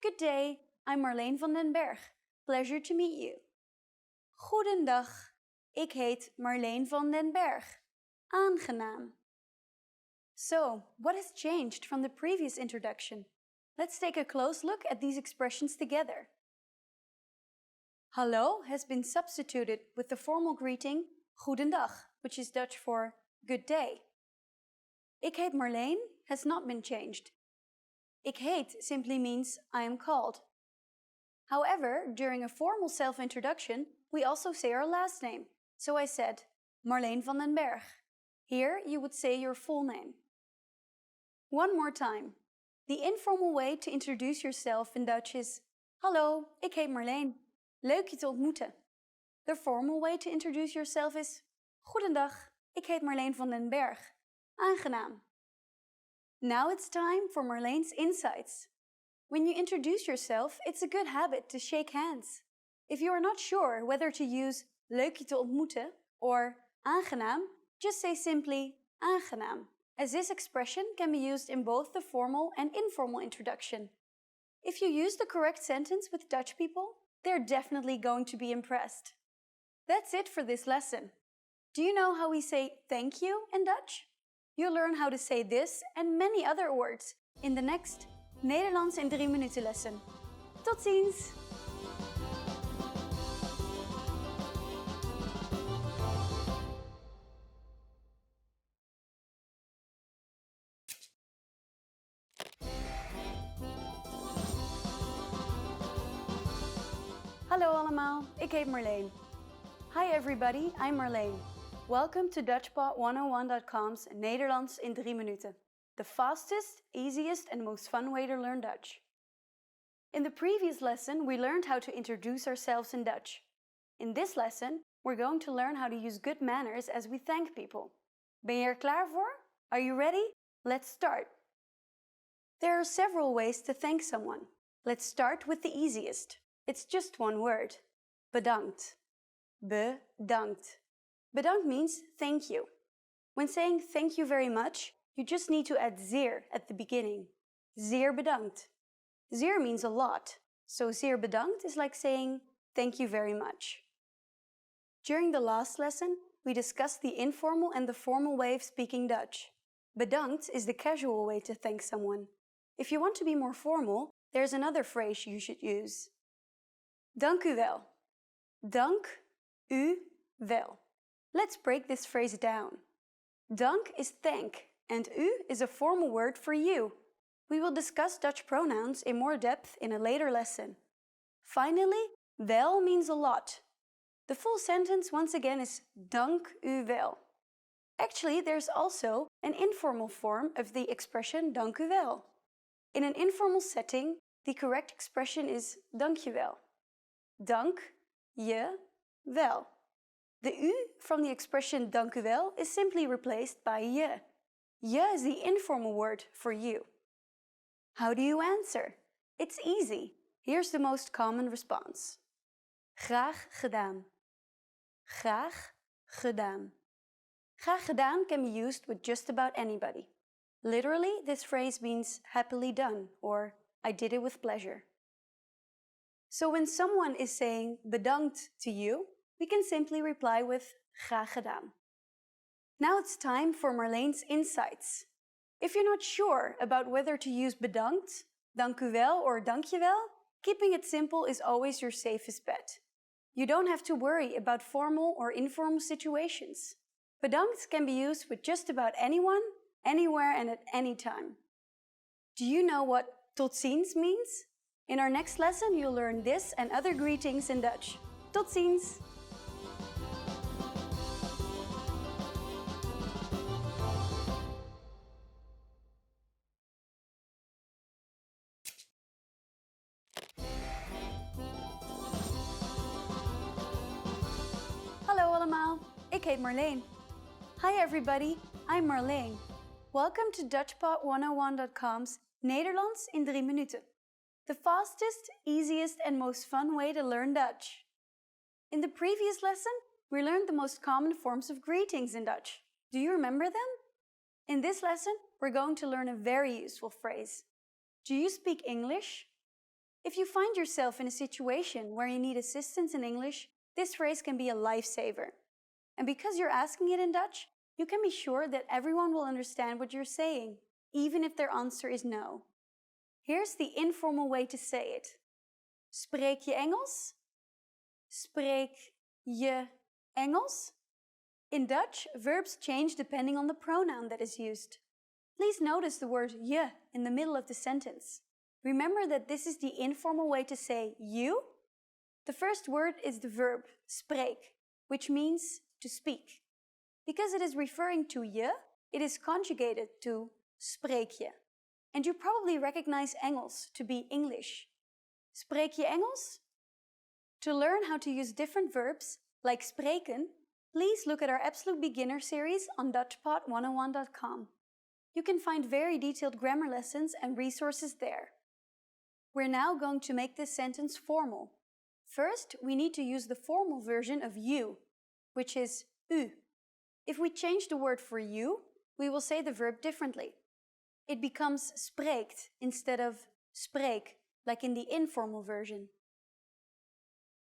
Good day, I'm Marleen van den Berg. Pleasure to meet you. Goedendag, ik heet Marleen van den Berg. Aangenaam. So, what has changed from the previous introduction? Let's take a close look at these expressions together. Hallo has been substituted with the formal greeting Goedendag, which is Dutch for good day. Ik heet Marleen has not been changed. Ik heet simply means I am called. However, during a formal self-introduction, we also say our last name. So I said, Marleen van den Berg. Here you would say your full name. One more time. The informal way to introduce yourself in Dutch is Hallo, ik heet Marleen. Leuk je te ontmoeten. The formal way to introduce yourself is Goedendag, ik heet Marleen van den Berg. Aangenaam. Now it's time for Marleen's insights. When you introduce yourself, it's a good habit to shake hands. If you are not sure whether to use leuk je te ontmoeten or aangenaam, just say simply aangenaam, as this expression can be used in both the formal and informal introduction. If you use the correct sentence with Dutch people, they're definitely going to be impressed. That's it for this lesson. Do you know how we say thank you in Dutch? You'll learn how to say this and many other words in the next Nederlands in 3 minuten lesson. Tot ziens! Hallo allemaal, ik heet Marleen. Hi everybody, I'm Marleen. Welcome to DutchPod101.com's Nederlands in 3 minuten. The fastest, easiest and most fun way to learn Dutch. In the previous lesson, we learned how to introduce ourselves in Dutch. In this lesson, we're going to learn how to use good manners as we thank people. Ben je er klaar voor? Are you ready? Let's start. There are several ways to thank someone. Let's start with the easiest. It's just one word. Bedankt. Bedankt. Bedankt means thank you. When saying thank you very much, you just need to add zeer at the beginning. Zeer bedankt. Zeer means a lot, so zeer bedankt is like saying thank you very much. During the last lesson, we discussed the informal and the formal way of speaking Dutch. Bedankt is the casual way to thank someone. If you want to be more formal, there's another phrase you should use. Dank u wel. Dank u wel. Let's break this phrase down. Dank is thank, and u is a formal word for you. We will discuss Dutch pronouns in more depth in a later lesson. Finally, wel means a lot. The full sentence once again is dank u wel. Actually, there's also an informal form of the expression dank u wel. In an informal setting, the correct expression is dank je wel. Dank je wel. The u from the expression dank u wel is simply replaced by je. Je is the informal word for you. How do you answer? It's easy. Here's the most common response. Graag gedaan. Graag gedaan. Graag gedaan can be used with just about anybody. Literally, this phrase means happily done or I did it with pleasure. So when someone is saying bedankt to you, we can simply reply with graag gedaan. Now it's time for Marlene's insights. If you're not sure about whether to use bedankt, dank u wel or dankjewel, keeping it simple is always your safest bet. You don't have to worry about formal or informal situations. Bedankt can be used with just about anyone, anywhere and at any time. Do you know what tot ziens means? In our next lesson, you'll learn this and other greetings in Dutch. Tot ziens! Hallo allemaal, ik heet Marleen. Hi everybody, I'm Marleen. Welcome to DutchPod101.com's Nederlands in 3 minuten. The fastest, easiest and most fun way to learn Dutch. In the previous lesson, we learned the most common forms of greetings in Dutch. Do you remember them? In this lesson, we're going to learn a very useful phrase. Do you speak English? If you find yourself in a situation where you need assistance in English, this phrase can be a lifesaver. And because you're asking it in Dutch, you can be sure that everyone will understand what you're saying, even if their answer is no. Here's the informal way to say it. Spreek je Engels? Spreek je Engels? In Dutch, verbs change depending on the pronoun that is used. Please notice the word je in the middle of the sentence. Remember that this is the informal way to say you. The first word is the verb spreek, which means to speak. Because it is referring to je, it is conjugated to spreek je. And you probably recognize Engels to be English. Spreek je Engels? To learn how to use different verbs, like spreken, please look at our Absolute Beginner series on DutchPod101.com. You can find very detailed grammar lessons and resources there. We're now going to make this sentence formal. First, we need to use the formal version of you, which is u. If we change the word for you, we will say the verb differently. It becomes spreekt instead of spreek, like in the informal version.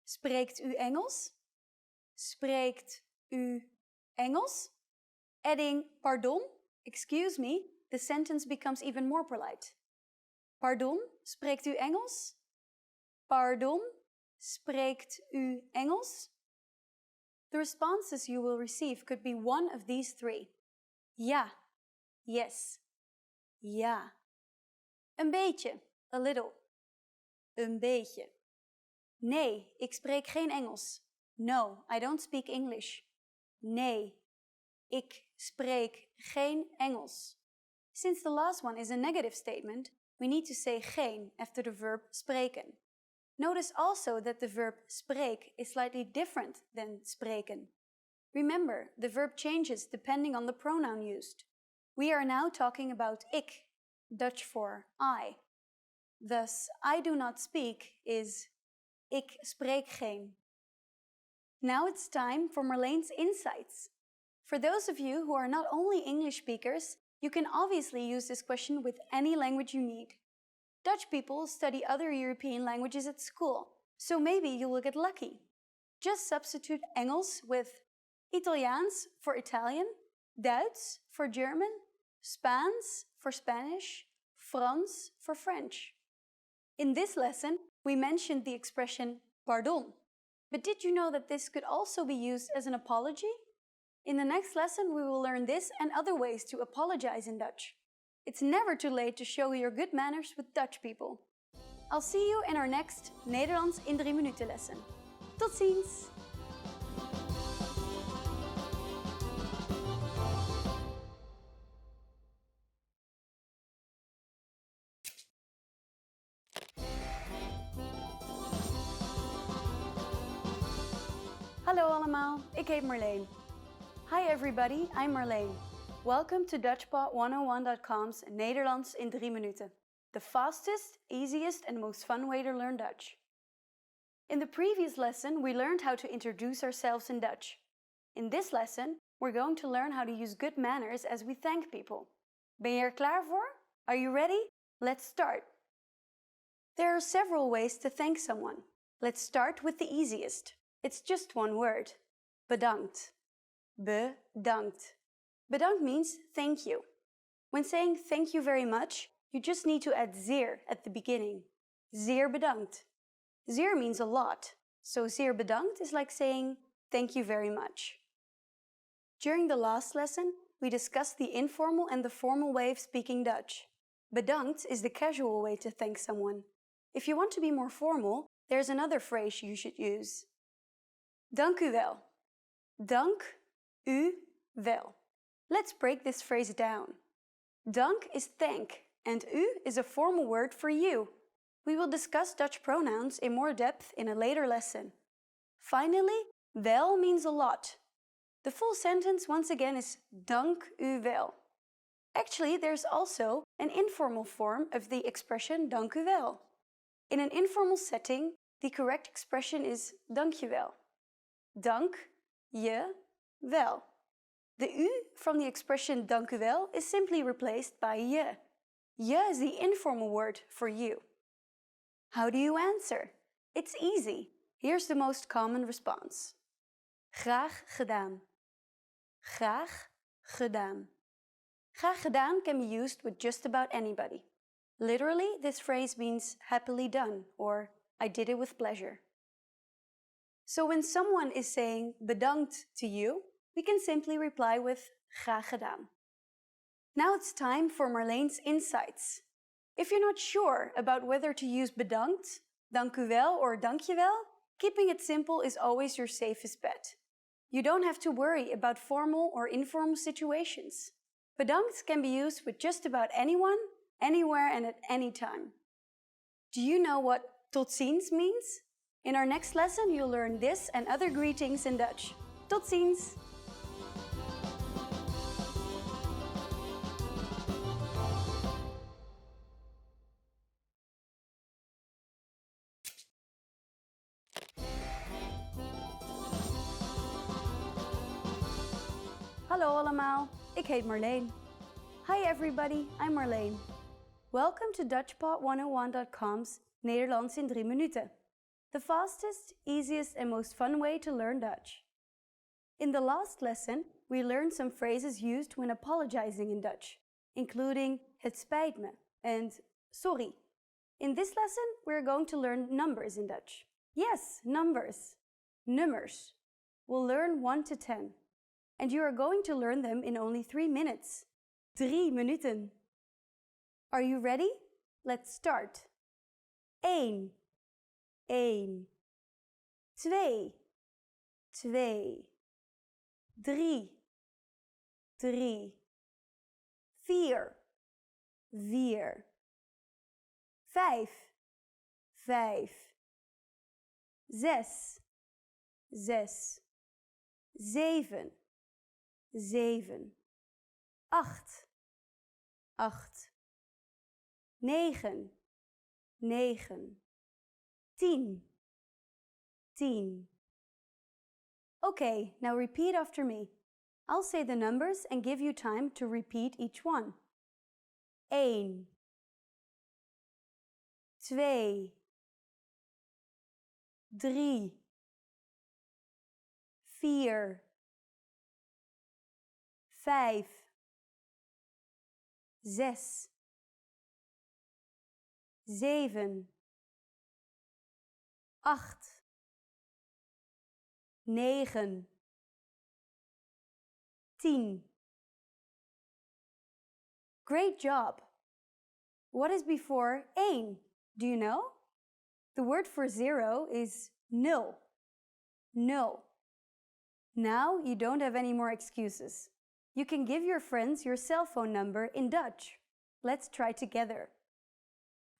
Spreekt u Engels? Spreekt u Engels? Adding pardon, excuse me, the sentence becomes even more polite. Pardon, spreekt u Engels? Pardon, spreekt u Engels? The responses you will receive could be one of these three. Ja, yes. Ja. Een beetje, a little. Een beetje. Nee, ik spreek geen Engels. No, I don't speak English. Nee, ik spreek geen Engels. Since the last one is a negative statement, we need to say geen after the verb spreken. Notice also that the verb spreek is slightly different than spreken. Remember, the verb changes depending on the pronoun used. We are now talking about ik, Dutch for I. Thus, I do not speak is ik spreek geen. Now it's time for Marlene's insights. For those of you who are not only English speakers, you can obviously use this question with any language you need. Dutch people study other European languages at school, so maybe you will get lucky. Just substitute Engels with Italiaans for Italian, Duits for German, Spaans for Spanish, Frans for French. In this lesson, we mentioned the expression pardon. But did you know that this could also be used as an apology? In the next lesson, we will learn this and other ways to apologize in Dutch. It's never too late to show your good manners with Dutch people. I'll see you in our next Nederlands in 3 minuten lesson. Tot ziens! Hallo allemaal, ik heet Marleen. Hi everybody, I'm Marleen. Welcome to DutchPod101.com's Nederlands in 3 minuten. The fastest, easiest and most fun way to learn Dutch. In the previous lesson, we learned how to introduce ourselves in Dutch. In this lesson, we're going to learn how to use good manners as we thank people. Ben je er klaar voor? Are you ready? Let's start. There are several ways to thank someone. Let's start with the easiest. It's just one word. Bedankt. Bedankt. Bedankt means thank you. When saying thank you very much, you just need to add zeer at the beginning. Zeer bedankt. Zeer means a lot, so zeer bedankt is like saying thank you very much. During the last lesson, we discussed the informal and the formal way of speaking Dutch. Bedankt is the casual way to thank someone. If you want to be more formal, there's another phrase you should use. Dank u wel. Dank u wel. Let's break this phrase down. Dank is thank, and u is a formal word for you. We will discuss Dutch pronouns in more depth in a later lesson. Finally, wel means a lot. The full sentence once again is dank u wel. Actually, there's also an informal form of the expression dank u wel. In an informal setting, the correct expression is dank je wel. Dank je wel. The u from the expression dank u wel is simply replaced by je. Je is the informal word for you. How do you answer? It's easy. Here's the most common response. Graag gedaan. Graag gedaan. Graag gedaan can be used with just about anybody. Literally, this phrase means happily done or I did it with pleasure. So when someone is saying bedankt to you, we can simply reply with graag gedaan. Now it's time for Marlene's insights. If you're not sure about whether to use bedankt, dank u wel or dank je wel, keeping it simple is always your safest bet. You don't have to worry about formal or informal situations. Bedankt can be used with just about anyone, anywhere and at any time. Do you know what tot ziens means? In our next lesson, you'll learn this and other greetings in Dutch. Tot ziens! Hallo allemaal, ik heet Marleen. Hi everybody, I'm Marleen. Welcome to DutchPod101.com's Nederlands in 3 minuten. The fastest, easiest and most fun way to learn Dutch. In the last lesson, we learned some phrases used when apologizing in Dutch, including het spijt me and sorry. In this lesson, we're going to learn numbers in Dutch. Yes, numbers. Nummers. We'll learn 1 to 10. And you are going to learn them in only 3 minutes. 3 minuten. Are you ready? Let's start. 1. 1. 2. 2. 3. 3. 4. 4. 5. 5. 6. 6. 7. 7. 8. 8. 9. 9. 10. 10. Okay, now repeat after me. I'll say the numbers and give you time to repeat each one. 1. 2. 3. 4. 5. 6. 7. 8. 9. 10. Great job! What is before 1? Do you know? The word for 0 is nul. Nul. Now you don't have any more excuses. You can give your friends your cell phone number in Dutch. Let's try together.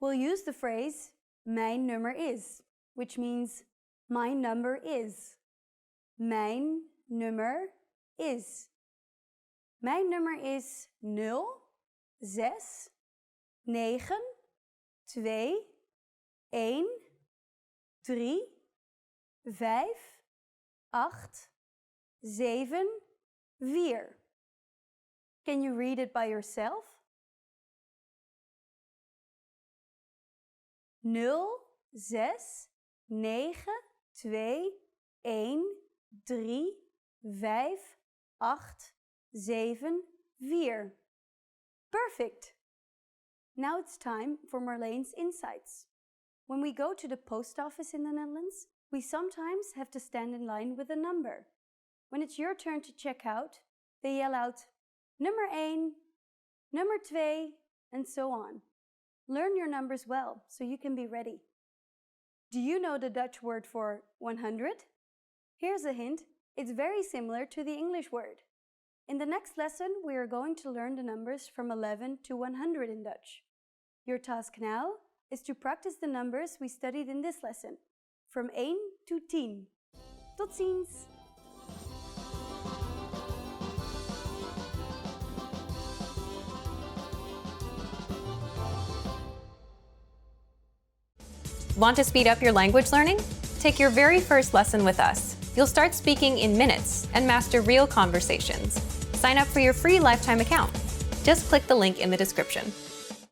We'll use the phrase mijn nummer is, which means my number is. Mijn nummer is. Mijn nummer is 0, 6, 9, 2, 1, 3, 5, 8, 7, 4. Can you read it by yourself? 0, 6, 9, 2, 1, 3, 5, 8, 7, 4. Perfect! Now it's time for Marlene's insights. When we go to the post office in the Netherlands, we sometimes have to stand in line with a number. When it's your turn to check out, they yell out nummer 1, nummer 2, and so on. Learn your numbers well so you can be ready. Do you know the Dutch word for 100? Here's a hint. It's very similar to the English word. In the next lesson, we are going to learn the numbers from 11 to 100 in Dutch. Your task now is to practice the numbers we studied in this lesson, from 1 to 10. Tot ziens! Want to speed up your language learning? Take your very first lesson with us. You'll start speaking in minutes and master real conversations. Sign up for your free lifetime account. Just click the link in the description.